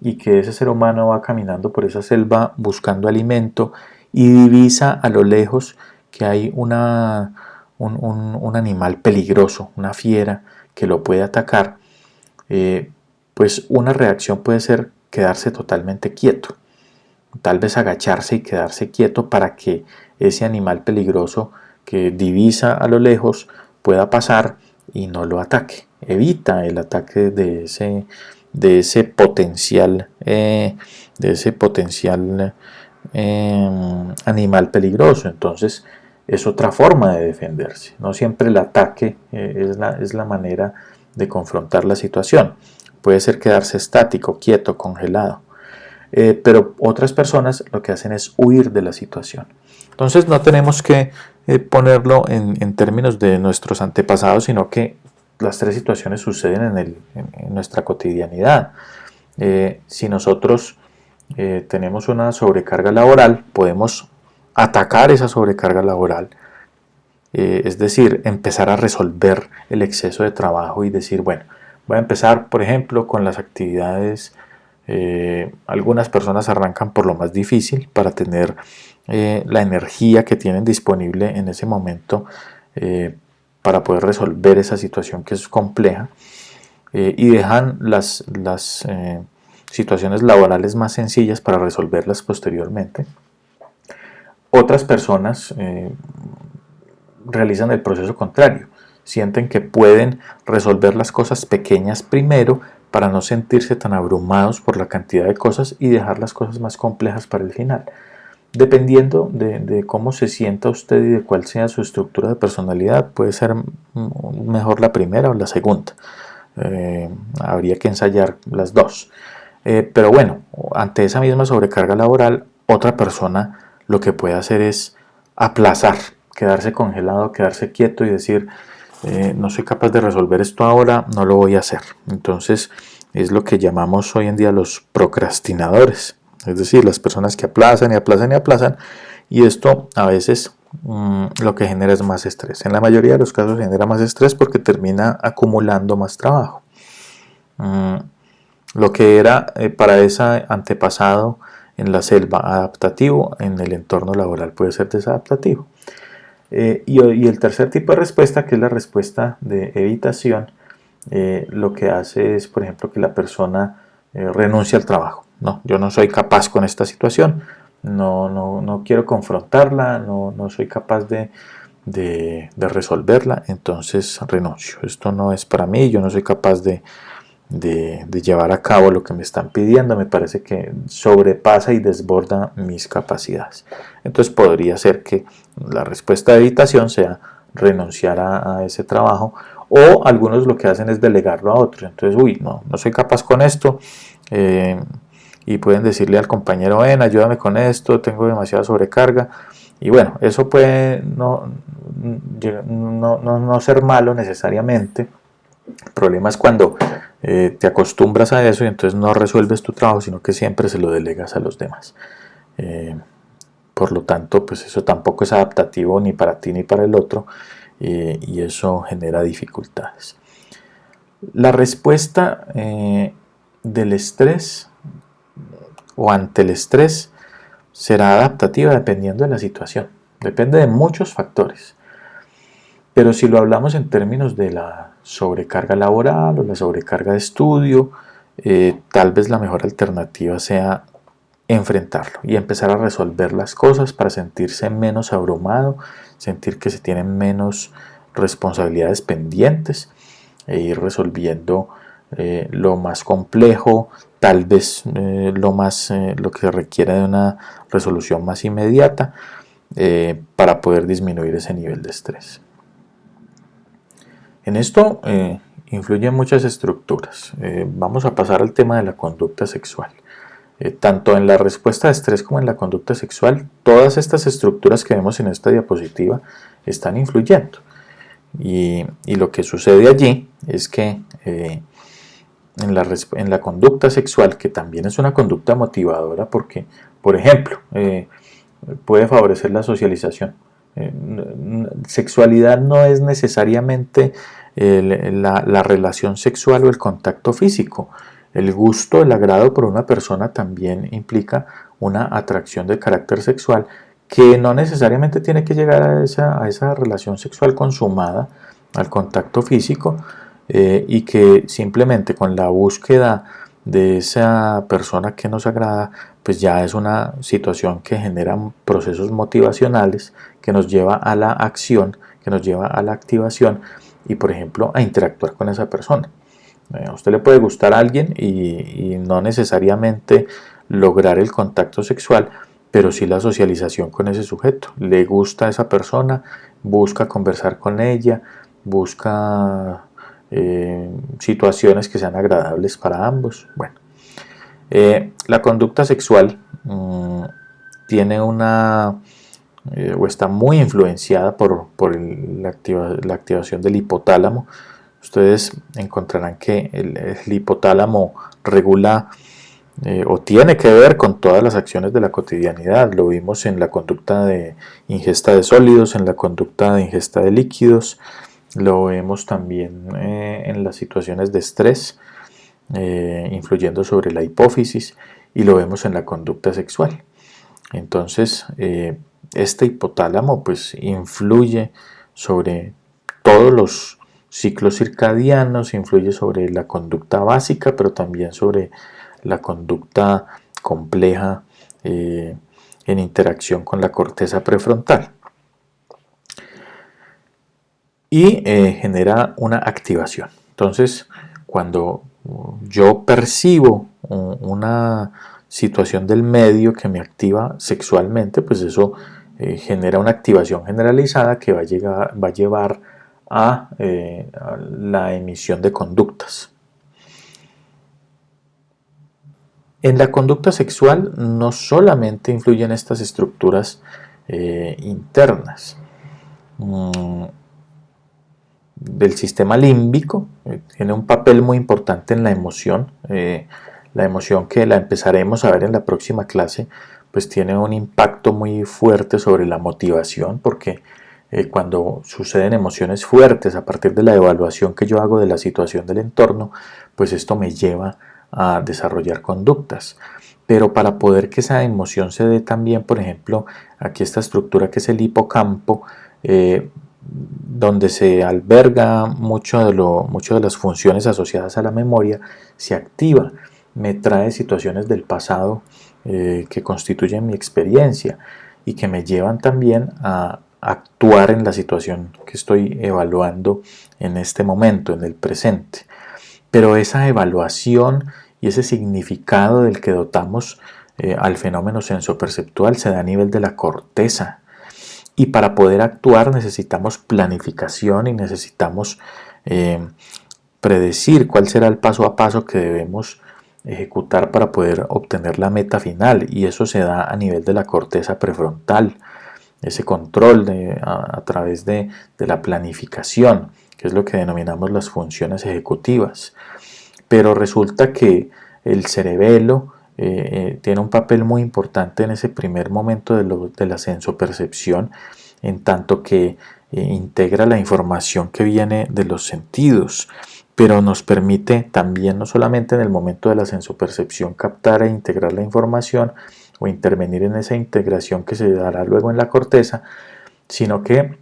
y que ese ser humano va caminando por esa selva buscando alimento y divisa a lo lejos que hay un animal peligroso, una fiera que lo puede atacar, pues una reacción puede ser quedarse totalmente quieto, tal vez agacharse y quedarse quieto para que ese animal peligroso que divisa a lo lejos pueda pasar y no lo ataque, evita el ataque de ese potencial animal peligroso. Entonces es otra forma de defenderse, no siempre el ataque es la manera de confrontar la situación, puede ser quedarse estático, quieto, congelado. Pero otras personas lo que hacen es huir de la situación. Entonces no tenemos que ponerlo en términos de nuestros antepasados, sino que las tres situaciones suceden en nuestra cotidianidad. Si nosotros tenemos una sobrecarga laboral, podemos atacar esa sobrecarga laboral, es decir, empezar a resolver el exceso de trabajo y decir, bueno, voy a empezar, por ejemplo, con las actividades. Algunas personas arrancan por lo más difícil para tener la energía que tienen disponible en ese momento para poder resolver esa situación que es compleja y dejan las situaciones laborales más sencillas para resolverlas posteriormente. Otras personas realizan el proceso contrario, sienten que pueden resolver las cosas pequeñas primero para no sentirse tan abrumados por la cantidad de cosas y dejar las cosas más complejas para el final. Dependiendo de cómo se sienta usted y de cuál sea su estructura de personalidad, puede ser mejor la primera o la segunda. Habría que ensayar las dos. Pero bueno, ante esa misma sobrecarga laboral, otra persona lo que puede hacer es aplazar, quedarse congelado, quedarse quieto y decir, no soy capaz de resolver esto ahora, no lo voy a hacer. Entonces es lo que llamamos hoy en día los procrastinadores, es decir, las personas que aplazan y aplazan y aplazan, y esto a veces lo que genera es más estrés. En la mayoría de los casos genera más estrés porque termina acumulando más trabajo. Lo que era para ese antepasado en la selva adaptativo, en el entorno laboral puede ser desadaptativo. Y el tercer tipo de respuesta, que es la respuesta de evitación, lo que hace es, por ejemplo, que la persona renuncia al trabajo. No, yo no soy capaz con esta situación, no quiero confrontarla, no soy capaz de resolverla, entonces renuncio. Esto no es para mí, yo no soy capaz de llevar a cabo lo que me están pidiendo, me parece que sobrepasa y desborda mis capacidades. Entonces podría ser que la respuesta de evitación sea renunciar a ese trabajo, o algunos lo que hacen es delegarlo a otros. Entonces, no soy capaz con esto, y pueden decirle al compañero, ven, ayúdame con esto, tengo demasiada sobrecarga. Y bueno, eso puede no ser malo necesariamente. El problema es cuando te acostumbras a eso y entonces no resuelves tu trabajo, sino que siempre se lo delegas a los demás. Por lo tanto, pues eso tampoco es adaptativo ni para ti ni para el otro, y eso genera dificultades. La respuesta del estrés o ante el estrés será adaptativa dependiendo de la situación. Depende de muchos factores. Pero si lo hablamos en términos de la sobrecarga laboral o la sobrecarga de estudio, tal vez la mejor alternativa sea enfrentarlo y empezar a resolver las cosas para sentirse menos abrumado, sentir que se tienen menos responsabilidades pendientes e ir resolviendo lo más complejo, tal vez lo que requiere de una resolución más inmediata para poder disminuir ese nivel de estrés. En esto influyen muchas estructuras. Vamos a pasar al tema de la conducta sexual. Tanto en la respuesta de estrés como en la conducta sexual, todas estas estructuras que vemos en esta diapositiva están influyendo. Y lo que sucede allí es que en la conducta sexual, que también es una conducta motivadora porque, por ejemplo, puede favorecer la socialización. Sexualidad no es necesariamente la relación sexual o el contacto físico. El gusto, el agrado por una persona también implica una atracción de carácter sexual que no necesariamente tiene que llegar a esa relación sexual consumada, al contacto físico, y que simplemente con la búsqueda de esa persona que nos agrada, pues ya es una situación que genera procesos motivacionales que nos lleva a la acción, que nos lleva a la activación y, por ejemplo, a interactuar con esa persona. A usted le puede gustar a alguien y no necesariamente lograr el contacto sexual, pero sí la socialización con ese sujeto. Le gusta a esa persona, busca conversar con ella, busca situaciones que sean agradables para ambos. Bueno, la conducta sexual tiene o está muy influenciada por la activación del hipotálamo. Ustedes encontrarán que el hipotálamo regula o tiene que ver con todas las acciones de la cotidianidad. Lo vimos en la conducta de ingesta de sólidos, en la conducta de ingesta de líquidos, lo vemos también en las situaciones de estrés, influyendo sobre la hipófisis, y lo vemos en la conducta sexual. Entonces, este hipotálamo pues influye sobre todos los ciclos circadianos, influye sobre la conducta básica, pero también sobre la conducta compleja en interacción con la corteza prefrontal. Y genera una activación. Entonces, cuando yo percibo una situación del medio que me activa sexualmente, pues eso genera una activación generalizada que va a llevar a la emisión de conductas. En la conducta sexual no solamente influyen estas estructuras internas del sistema límbico, tiene un papel muy importante en la emoción que la empezaremos a ver en la próxima clase, pues tiene un impacto muy fuerte sobre la motivación, porque cuando suceden emociones fuertes a partir de la evaluación que yo hago de la situación del entorno, pues esto me lleva a desarrollar conductas. Pero para poder que esa emoción se dé también, por ejemplo, aquí esta estructura que es el hipocampo, donde se alberga mucho de las funciones asociadas a la memoria, se activa, me trae situaciones del pasado que constituyen mi experiencia y que me llevan también a actuar en la situación que estoy evaluando en este momento, en el presente. Pero esa evaluación y ese significado del que dotamos al fenómeno sensoperceptual se da a nivel de la corteza. Y para poder actuar necesitamos planificación y necesitamos predecir cuál será el paso a paso que debemos ejecutar para poder obtener la meta final, y eso se da a nivel de la corteza prefrontal, ese control a través de la planificación, que es lo que denominamos las funciones ejecutivas. Pero resulta que el cerebelo tiene un papel muy importante en ese primer momento de la sensopercepción, en tanto que integra la información que viene de los sentidos, pero nos permite también, no solamente en el momento de la sensopercepción, captar e integrar la información o intervenir en esa integración que se dará luego en la corteza, sino que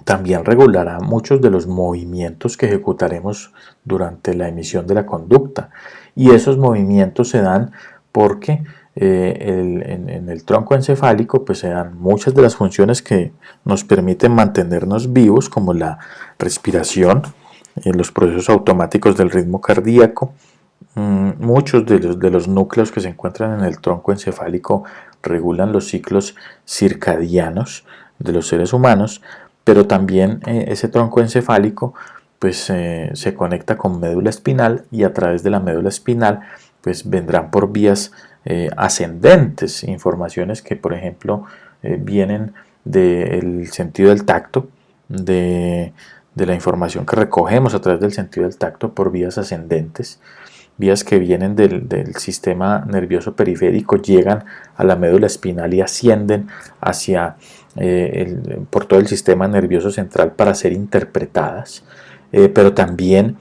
también regulará muchos de los movimientos que ejecutaremos durante la emisión de la conducta. Y esos movimientos se dan porque en el tronco encefálico pues se dan muchas de las funciones que nos permiten mantenernos vivos, como la respiración, los procesos automáticos del ritmo cardíaco. Muchos de los núcleos que se encuentran en el tronco encefálico regulan los ciclos circadianos de los seres humanos, pero también ese tronco encefálico pues se conecta con médula espinal, y a través de la médula espinal pues vendrán por vías ascendentes informaciones que, por ejemplo, vienen del sentido del tacto, de la información que recogemos a través del sentido del tacto por vías ascendentes, vías que vienen del sistema nervioso periférico, llegan a la médula espinal y ascienden hacia por todo el sistema nervioso central para ser interpretadas, pero también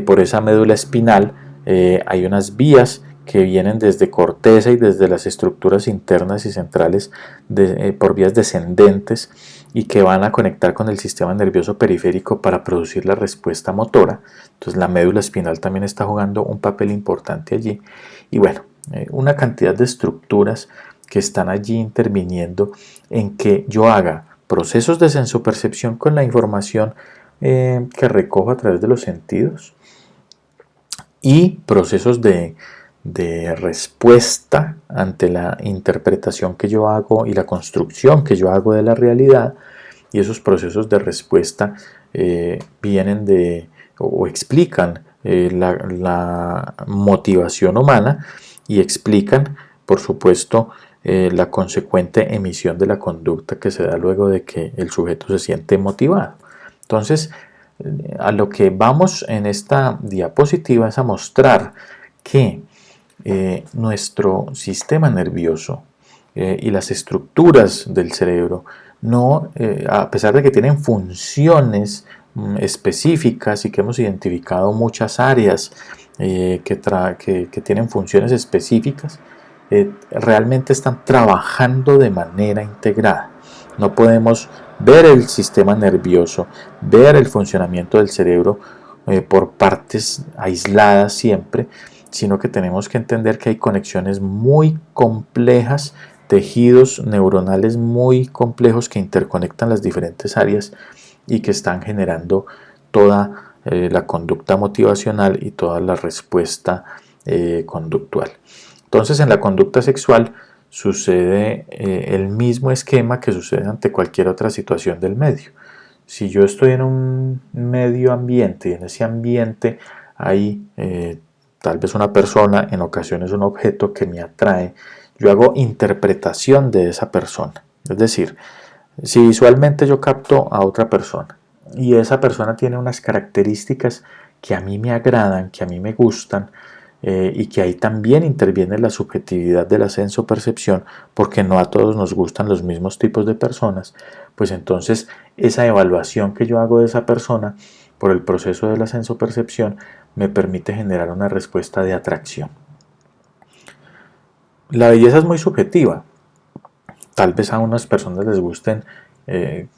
por esa médula espinal hay unas vías que vienen desde corteza y desde las estructuras internas y centrales por vías descendentes, y que van a conectar con el sistema nervioso periférico para producir la respuesta motora. Entonces la médula espinal también está jugando un papel importante allí. Y bueno, una cantidad de estructuras que están allí interviniendo en que yo haga procesos de sensopercepción con la información que recojo a través de los sentidos, y procesos de respuesta ante la interpretación que yo hago y la construcción que yo hago de la realidad. Y esos procesos de respuesta vienen de o explican la motivación humana, y explican, por supuesto, la consecuente emisión de la conducta que se da luego de que el sujeto se siente motivado. Entonces, a lo que vamos en esta diapositiva es a mostrar que nuestro sistema nervioso y las estructuras del cerebro, a pesar de que tienen funciones específicas, y que hemos identificado muchas áreas que tienen funciones específicas, realmente están trabajando de manera integrada. No podemos ver el sistema nervioso, ver el funcionamiento del cerebro por partes aisladas siempre, sino que tenemos que entender que hay conexiones muy complejas, tejidos neuronales muy complejos que interconectan las diferentes áreas y que están generando toda la conducta motivacional y toda la respuesta conductual. Entonces, en la conducta sexual sucede el mismo esquema que sucede ante cualquier otra situación del medio. Si yo estoy en un medio ambiente y en ese ambiente hay tal vez una persona, en ocasiones un objeto que me atrae, yo hago interpretación de esa persona. Es decir, si visualmente yo capto a otra persona y esa persona tiene unas características que a mí me agradan, que a mí me gustan, y que ahí también interviene la subjetividad de la sensopercepción, porque no a todos nos gustan los mismos tipos de personas, pues entonces esa evaluación que yo hago de esa persona por el proceso de la sensopercepción me permite generar una respuesta de atracción. La belleza es muy subjetiva. Tal vez a unas personas les gusten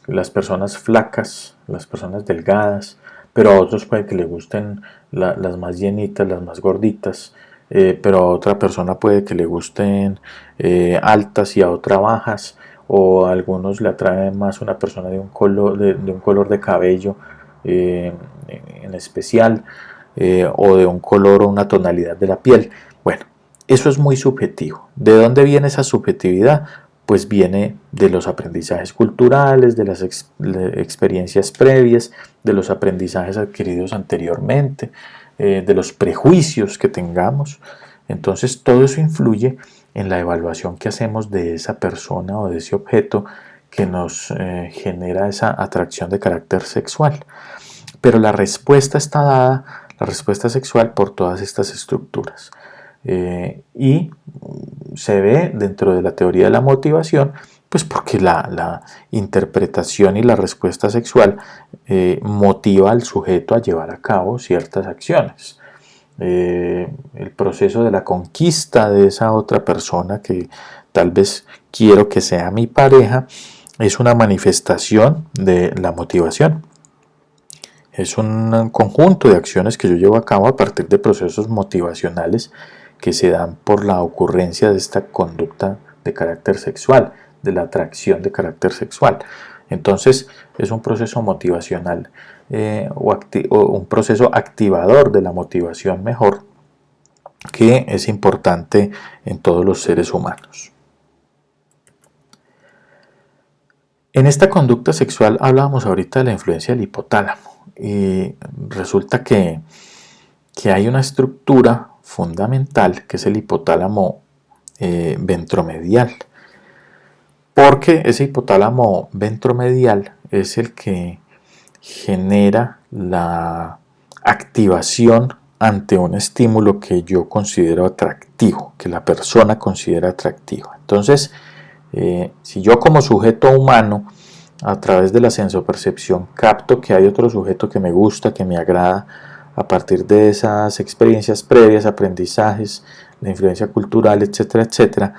las personas flacas, las personas delgadas, pero a otros puede que le gusten las más llenitas, las más gorditas, pero a otra persona puede que le gusten altas y a otra bajas, o a algunos le atrae más una persona de un color de cabello en especial, o de un color o una tonalidad de la piel. Bueno, eso es muy subjetivo. ¿De dónde viene esa subjetividad? Pues viene de los aprendizajes culturales, de las experiencias previas, de los aprendizajes adquiridos anteriormente, de los prejuicios que tengamos. Entonces todo eso influye en la evaluación que hacemos de esa persona o de ese objeto que nos genera esa atracción de carácter sexual. Pero la respuesta está dada, la respuesta sexual, por todas estas estructuras. Y se ve dentro de la teoría de la motivación, pues porque la interpretación y la respuesta sexual motiva al sujeto a llevar a cabo ciertas acciones. El proceso de la conquista de esa otra persona que tal vez quiero que sea mi pareja, es una manifestación de la motivación. Es un conjunto de acciones que yo llevo a cabo a partir de procesos motivacionales que se dan por la ocurrencia de esta conducta de carácter sexual, de la atracción de carácter sexual. Entonces es un proceso motivacional o un proceso activador de la motivación mejor, que es importante en todos los seres humanos. En esta conducta sexual hablábamos ahorita de la influencia del hipotálamo y resulta que hay una estructura fundamental que es el hipotálamo ventromedial, porque ese hipotálamo ventromedial es el que genera la activación ante un estímulo que yo considero atractivo, que la persona considera atractivo. Entonces, si yo como sujeto humano, a través de la sensopercepción, capto que hay otro sujeto que me gusta, que me agrada, a partir de esas experiencias previas, aprendizajes, la influencia cultural, etcétera, etcétera,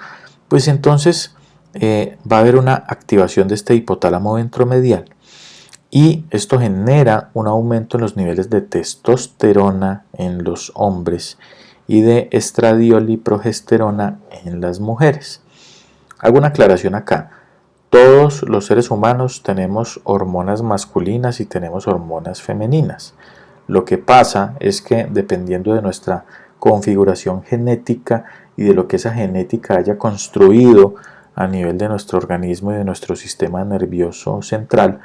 pues entonces va a haber una activación de este hipotálamo ventromedial y esto genera un aumento en los niveles de testosterona en los hombres y de estradiol y progesterona en las mujeres. Hago una aclaración acá. Todos los seres humanos tenemos hormonas masculinas y tenemos hormonas femeninas. Lo que pasa es que dependiendo de nuestra configuración genética y de lo que esa genética haya construido a nivel de nuestro organismo y de nuestro sistema nervioso central,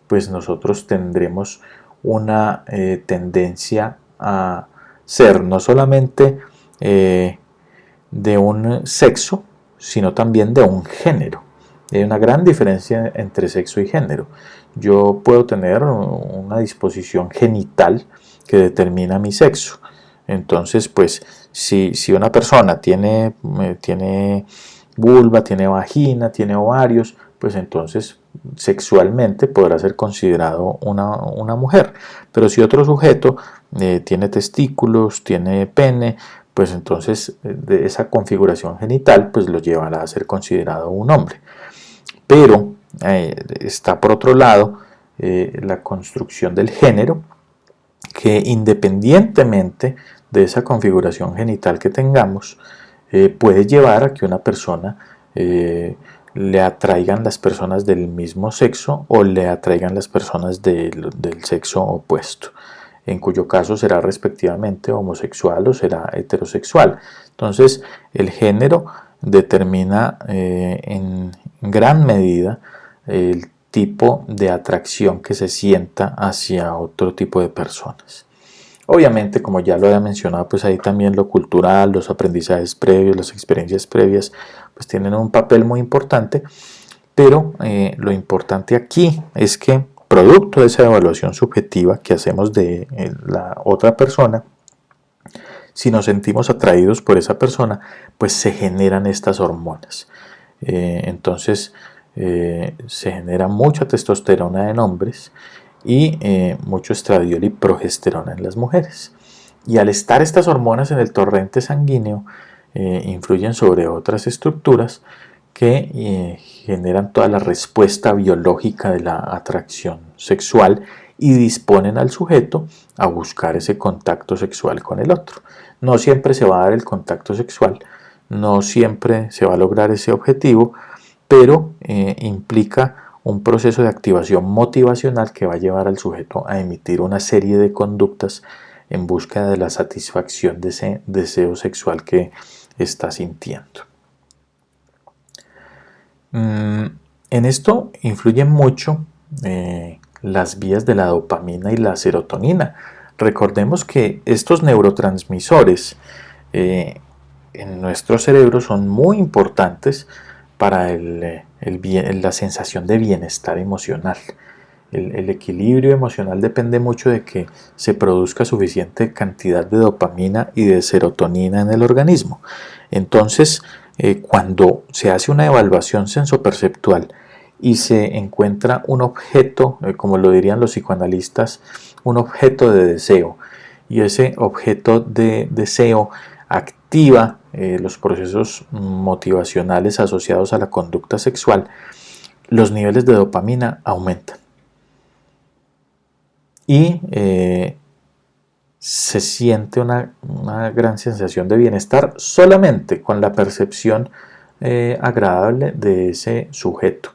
pues nosotros tendremos una tendencia a ser no solamente de un sexo, sino también de un género. Hay una gran diferencia entre sexo y género. Yo puedo tener una disposición genital que determina mi sexo. Entonces, pues, si una persona tiene vulva, tiene vagina, tiene ovarios, pues entonces sexualmente podrá ser considerado una mujer. Pero si otro sujeto tiene testículos, tiene pene, pues entonces de esa configuración genital pues lo llevará a ser considerado un hombre. Pero está por otro lado la construcción del género, que independientemente de esa configuración genital que tengamos, puede llevar a que una persona le atraigan las personas del mismo sexo o le atraigan las personas del sexo opuesto, en cuyo caso será respectivamente homosexual o será heterosexual. Entonces, el género determina en gran medida el tipo de atracción que se sienta hacia otro tipo de personas. Obviamente, como ya lo había mencionado, pues ahí también lo cultural, los aprendizajes previos, las experiencias previas, pues tienen un papel muy importante, pero lo importante aquí es que producto de esa evaluación subjetiva que hacemos de la otra persona, si nos sentimos atraídos por esa persona, pues se generan estas hormonas. Entonces se genera mucha testosterona en hombres y mucho estradiol y progesterona en las mujeres. Y al estar estas hormonas en el torrente sanguíneo, influyen sobre otras estructuras que generan toda la respuesta biológica de la atracción sexual y disponen al sujeto a buscar ese contacto sexual con el otro. No siempre se va a dar el contacto sexual, no siempre se va a lograr ese objetivo, pero implica un proceso de activación motivacional que va a llevar al sujeto a emitir una serie de conductas en búsqueda de la satisfacción de ese deseo sexual que está sintiendo. En esto influyen mucho las vías de la dopamina y la serotonina. Recordemos que estos neurotransmisores en nuestro cerebro son muy importantes para la sensación de bienestar emocional. El equilibrio emocional depende mucho de que se produzca suficiente cantidad de dopamina y de serotonina en el organismo. Entonces, cuando se hace una evaluación sensoperceptual y se encuentra un objeto, como lo dirían los psicoanalistas, un objeto de deseo, y ese objeto de deseo activa los procesos motivacionales asociados a la conducta sexual, los niveles de dopamina aumentan. Y se siente una gran sensación de bienestar solamente con la percepción agradable de ese sujeto,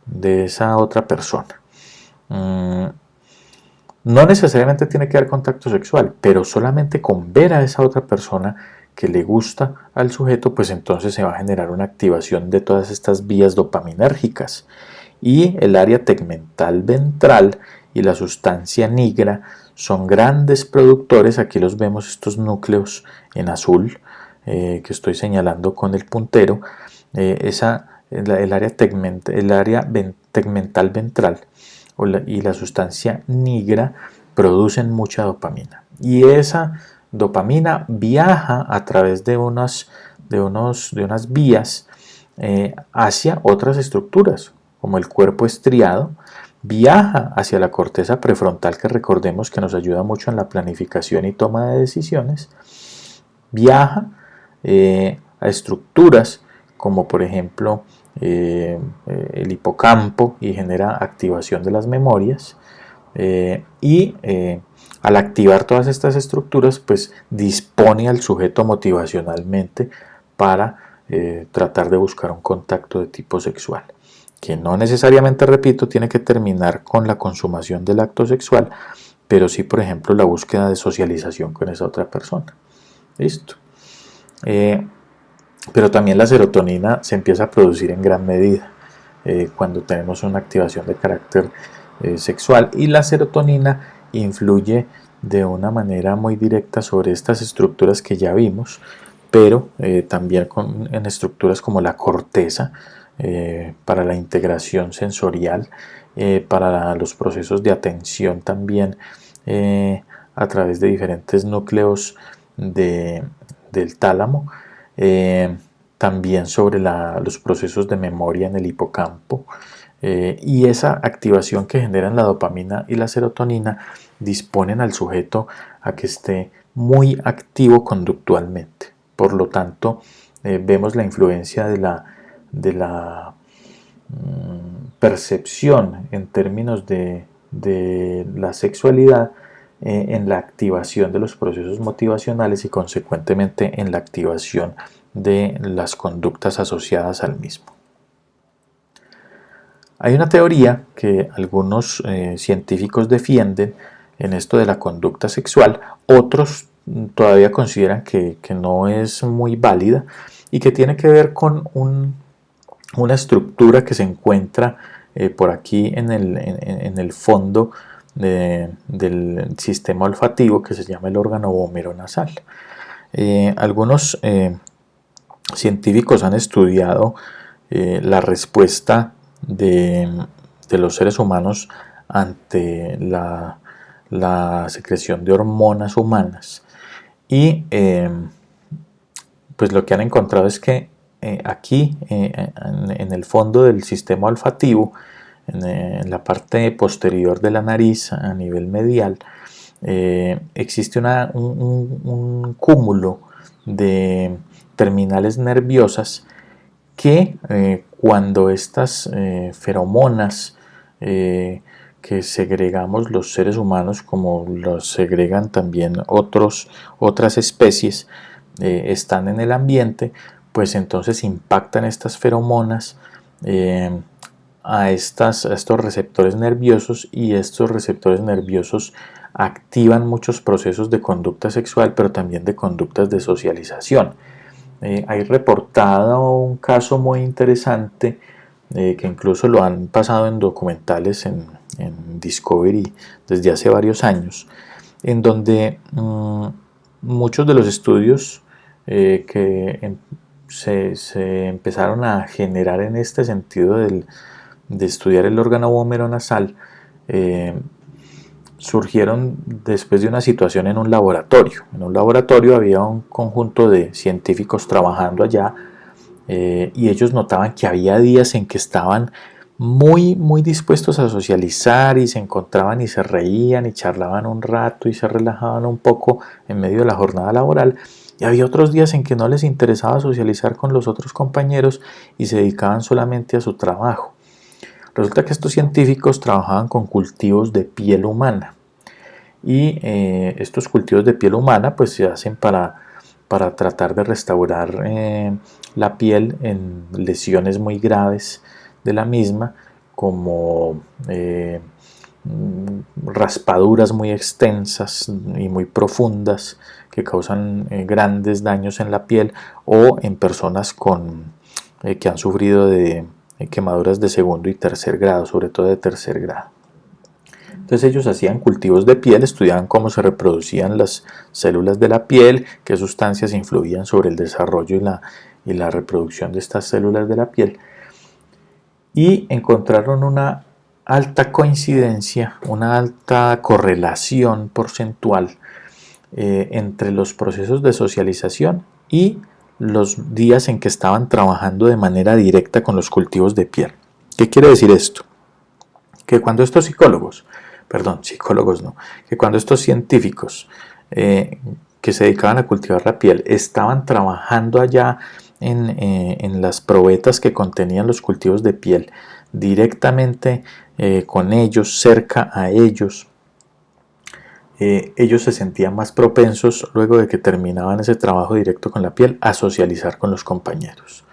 de esa otra persona. No necesariamente tiene que haber contacto sexual, pero solamente con ver a esa otra persona que le gusta al sujeto, pues entonces se va a generar una activación de todas estas vías dopaminérgicas. Y el área tegmental ventral y la sustancia nigra son grandes productores. Aquí los vemos, estos núcleos en azul que estoy señalando con el puntero. El área tegmental ventral y la sustancia nigra producen mucha dopamina. Y esa dopamina viaja a través de unas vías hacia otras estructuras, como el cuerpo estriado, viaja hacia la corteza prefrontal, que recordemos que nos ayuda mucho en la planificación y toma de decisiones, viaja a estructuras como por ejemplo el hipocampo y genera activación de las memorias, al activar todas estas estructuras pues dispone al sujeto motivacionalmente para tratar de buscar un contacto de tipo sexual, que no necesariamente, repito, tiene que terminar con la consumación del acto sexual, pero sí, por ejemplo, la búsqueda de socialización con esa otra persona. Listo. Pero también la serotonina se empieza a producir en gran medida cuando tenemos una activación de carácter sexual, y la serotonina influye de una manera muy directa sobre estas estructuras que ya vimos, pero también en estructuras como la corteza, para la integración sensorial, para los procesos de atención también, a través de diferentes núcleos del tálamo, también sobre los procesos de memoria en el hipocampo, y esa activación que generan la dopamina y la serotonina disponen al sujeto a que esté muy activo conductualmente. Por lo tanto, vemos la influencia de la percepción en términos de la sexualidad en la activación de los procesos motivacionales y consecuentemente en la activación de las conductas asociadas al mismo. Hay una teoría que algunos científicos defienden en esto de la conducta sexual, otros todavía consideran que no es muy válida y que tiene que ver con una estructura que se encuentra por aquí en el fondo del sistema olfativo, que se llama el órgano vomeronasal. Algunos científicos han estudiado la respuesta de los seres humanos ante la secreción de hormonas humanas, y pues lo que han encontrado es que aquí en el fondo del sistema olfativo, en la parte posterior de la nariz a nivel medial, existe un cúmulo de terminales nerviosas que cuando estas feromonas que segregamos los seres humanos, como los segregan también otras especies, están en el ambiente, pues entonces impactan estas feromonas a estos receptores nerviosos, y estos receptores nerviosos activan muchos procesos de conducta sexual, pero también de conductas de socialización. Hay reportado un caso muy interesante que incluso lo han pasado en documentales en Discovery desde hace varios años, en donde muchos de los estudios que se empezaron a generar en este sentido de estudiar el órgano vomeronasal surgieron después de una situación en un laboratorio. En un laboratorio había un conjunto de científicos trabajando allá, y ellos notaban que había días en que estaban muy dispuestos a socializar, y se encontraban y se reían y charlaban un rato y se relajaban un poco en medio de la jornada laboral, y había otros días en que no les interesaba socializar con los otros compañeros y se dedicaban solamente a su trabajo. Resulta que estos científicos trabajaban con cultivos de piel humana y estos cultivos de piel humana pues se hacen para tratar de restaurar la piel en lesiones muy graves de la misma, como raspaduras muy extensas y muy profundas que causan grandes daños en la piel, o en personas que han sufrido de quemaduras de segundo y tercer grado, sobre todo de tercer grado. Entonces ellos hacían cultivos de piel, estudiaban cómo se reproducían las células de la piel, qué sustancias influían sobre el desarrollo y la reproducción de estas células de la piel, y encontraron una alta coincidencia, una alta correlación porcentual entre los procesos de socialización y los días en que estaban trabajando de manera directa con los cultivos de piel. ¿Qué quiere decir esto? Que cuando estos que cuando estos científicos que se dedicaban a cultivar la piel estaban trabajando allá en las probetas que contenían los cultivos de piel, directamente con ellos, cerca a ellos, ellos se sentían más propensos, luego de que terminaban ese trabajo directo con la piel, a socializar con los compañeros.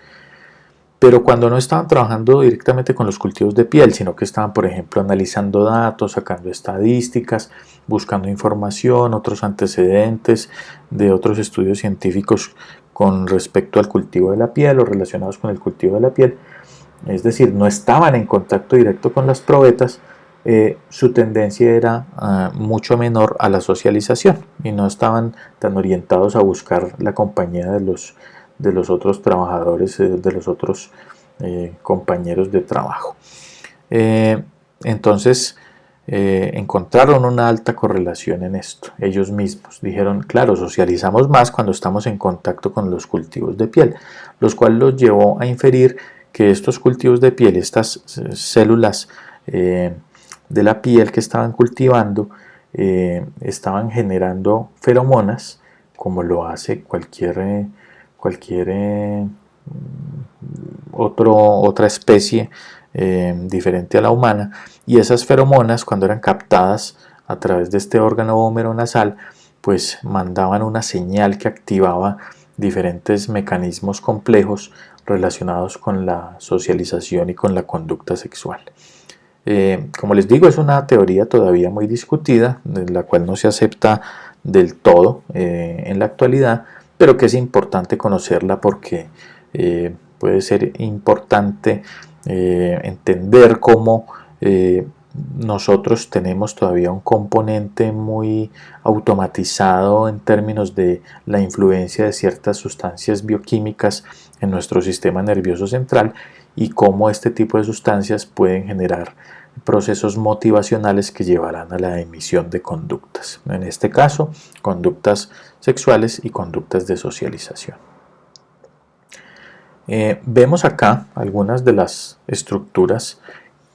Pero cuando no estaban trabajando directamente con los cultivos de piel, sino que estaban, por ejemplo, analizando datos, sacando estadísticas, buscando información, otros antecedentes de otros estudios científicos con respecto al cultivo de la piel o relacionados con el cultivo de la piel, es decir, no estaban en contacto directo con las probetas, su tendencia era mucho menor a la socialización y no estaban tan orientados a buscar la compañía de los otros trabajadores, de los otros compañeros de trabajo. Entonces encontraron una alta correlación en esto. Ellos mismos dijeron, claro, socializamos más cuando estamos en contacto con los cultivos de piel, los cuales los llevó a inferir que estos cultivos de piel, estas células de la piel que estaban cultivando, estaban generando feromonas, como lo hace cualquier otra especie diferente a la humana, y esas feromonas, cuando eran captadas a través de este órgano vomeronasal, pues mandaban una señal que activaba diferentes mecanismos complejos relacionados con la socialización y con la conducta sexual. Como les digo, es una teoría todavía muy discutida, de la cual no se acepta del todo en la actualidad, pero que es importante conocerla porque puede ser importante entender cómo nosotros tenemos todavía un componente muy automatizado en términos de la influencia de ciertas sustancias bioquímicas en nuestro sistema nervioso central, y cómo este tipo de sustancias pueden generar procesos motivacionales que llevarán a la emisión de conductas, en este caso conductas sexuales y conductas de socialización. Vemos acá algunas de las estructuras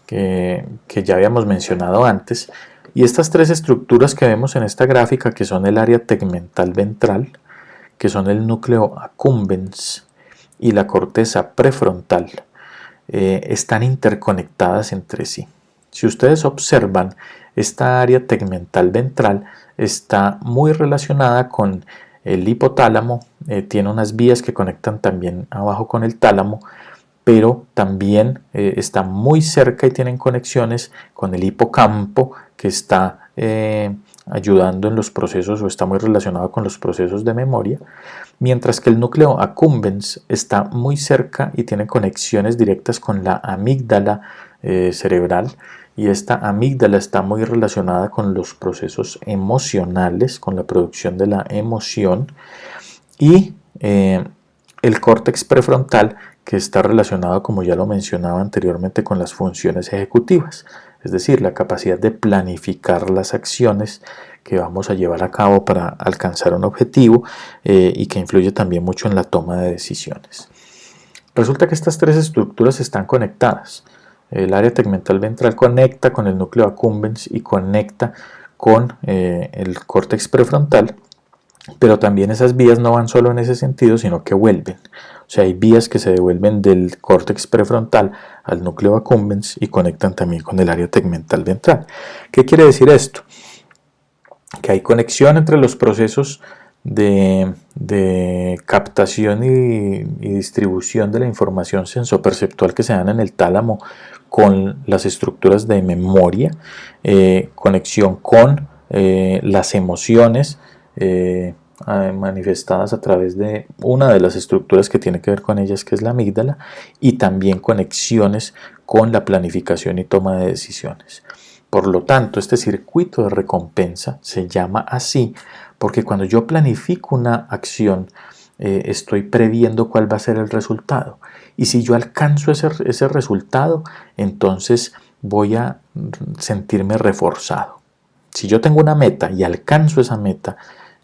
que ya habíamos mencionado antes, y estas tres estructuras que vemos en esta gráfica, que son el área tegmental ventral, que son el núcleo accumbens y la corteza prefrontal, están interconectadas entre sí. Si ustedes observan, esta área tegmental ventral está muy relacionada con el hipotálamo, tiene unas vías que conectan también abajo con el tálamo, pero también está muy cerca y tienen conexiones con el hipocampo, que está ayudando en los procesos, o está muy relacionado con los procesos de memoria, mientras que el núcleo accumbens está muy cerca y tiene conexiones directas con la amígdala cerebral, y esta amígdala está muy relacionada con los procesos emocionales, con la producción de la emoción, y el córtex prefrontal, que está relacionado, como ya lo mencionaba anteriormente, con las funciones ejecutivas, es decir, la capacidad de planificar las acciones que vamos a llevar a cabo para alcanzar un objetivo, y que influye también mucho en la toma de decisiones. Resulta que estas tres estructuras están conectadas. El área tegmental ventral conecta con el núcleo accumbens y conecta con el córtex prefrontal, pero también esas vías no van solo en ese sentido, sino que vuelven. sea, hay vías que se devuelven del córtex prefrontal al núcleo accumbens y conectan también con el área tegmental ventral. ¿Qué quiere decir esto? Que hay conexión entre los procesos de captación y distribución de la información sensoperceptual que se dan en el tálamo con las estructuras de memoria, conexión con las emociones manifestadas a través de una de las estructuras que tiene que ver con ellas, que es la amígdala, y también conexiones con la planificación y toma de decisiones. Por lo tanto, este circuito de recompensa se llama así porque cuando yo planifico una acción, estoy previendo cuál va a ser el resultado. Y si yo alcanzo ese resultado, entonces voy a sentirme reforzado. Si yo tengo una meta y alcanzo esa meta,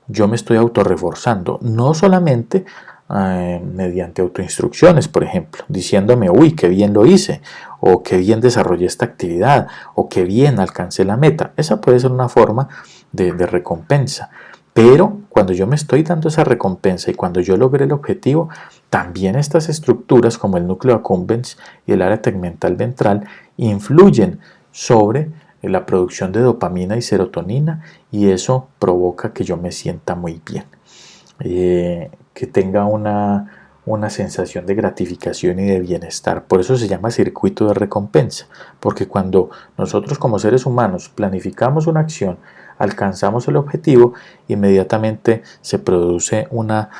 yo me estoy autorreforzando, no solamente mediante autoinstrucciones, por ejemplo, diciéndome, uy, qué bien lo hice, o qué bien desarrollé esta actividad, o qué bien alcancé la meta. Esa puede ser una forma de recompensa. Pero cuando yo me estoy dando esa recompensa y cuando yo logré el objetivo, también estas estructuras como el núcleo accumbens y el área tegmental ventral influyen sobre la producción de dopamina y serotonina, y eso provoca que yo me sienta muy bien, que tenga una sensación de gratificación y de bienestar. Por eso se llama circuito de recompensa, porque cuando nosotros como seres humanos planificamos una acción, alcanzamos el objetivo, inmediatamente se produce una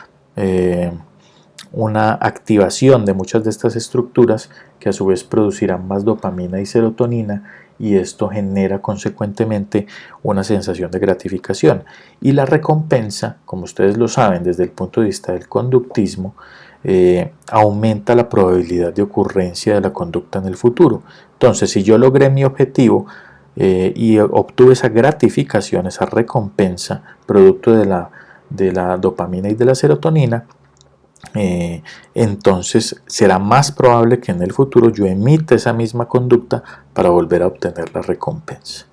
activación de muchas de estas estructuras que a su vez producirán más dopamina y serotonina, y esto genera consecuentemente una sensación de gratificación. Y la recompensa, como ustedes lo saben desde el punto de vista del conductismo, aumenta la probabilidad de ocurrencia de la conducta en el futuro. Entonces, si yo logré mi objetivo y obtuve esa gratificación, esa recompensa, producto de la dopamina y de la serotonina, entonces será más probable que en el futuro yo emita esa misma conducta para volver a obtener la recompensa,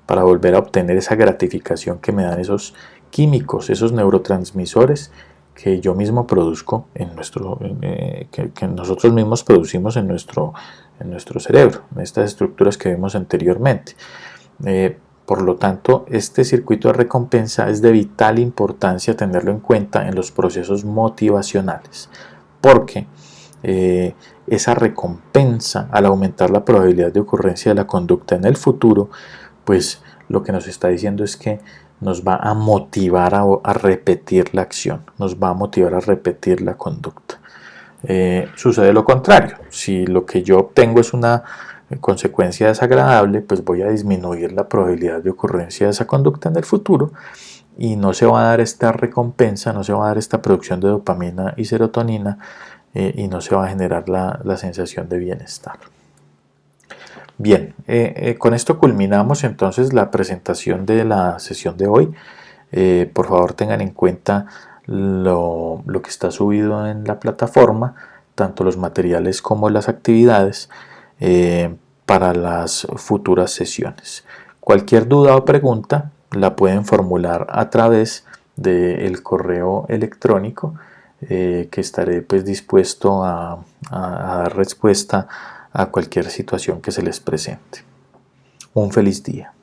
para volver a obtener esa gratificación que me dan esos químicos, esos neurotransmisores que yo mismo produzco que nosotros mismos producimos en nuestro cerebro, en estas estructuras que vimos anteriormente. Por lo tanto, este circuito de recompensa es de vital importancia tenerlo en cuenta en los procesos motivacionales, porque esa recompensa, al aumentar la probabilidad de ocurrencia de la conducta en el futuro, pues lo que nos está diciendo es que nos va a motivar a repetir la acción, nos va a motivar a repetir la conducta. Sucede lo contrario, si lo que yo obtengo es una consecuencia desagradable, pues voy a disminuir la probabilidad de ocurrencia de esa conducta en el futuro, y no se va a dar esta recompensa, no se va a dar esta producción de dopamina y serotonina, y no se va a generar la sensación de bienestar. Bien, con esto culminamos entonces la presentación de la sesión de hoy. Por favor, tengan en cuenta lo que está subido en la plataforma, tanto los materiales como las actividades, para las futuras sesiones. Cualquier duda o pregunta la pueden formular a través del correo electrónico, que estaré pues dispuesto a dar respuesta a cualquier situación que se les presente. Un feliz día.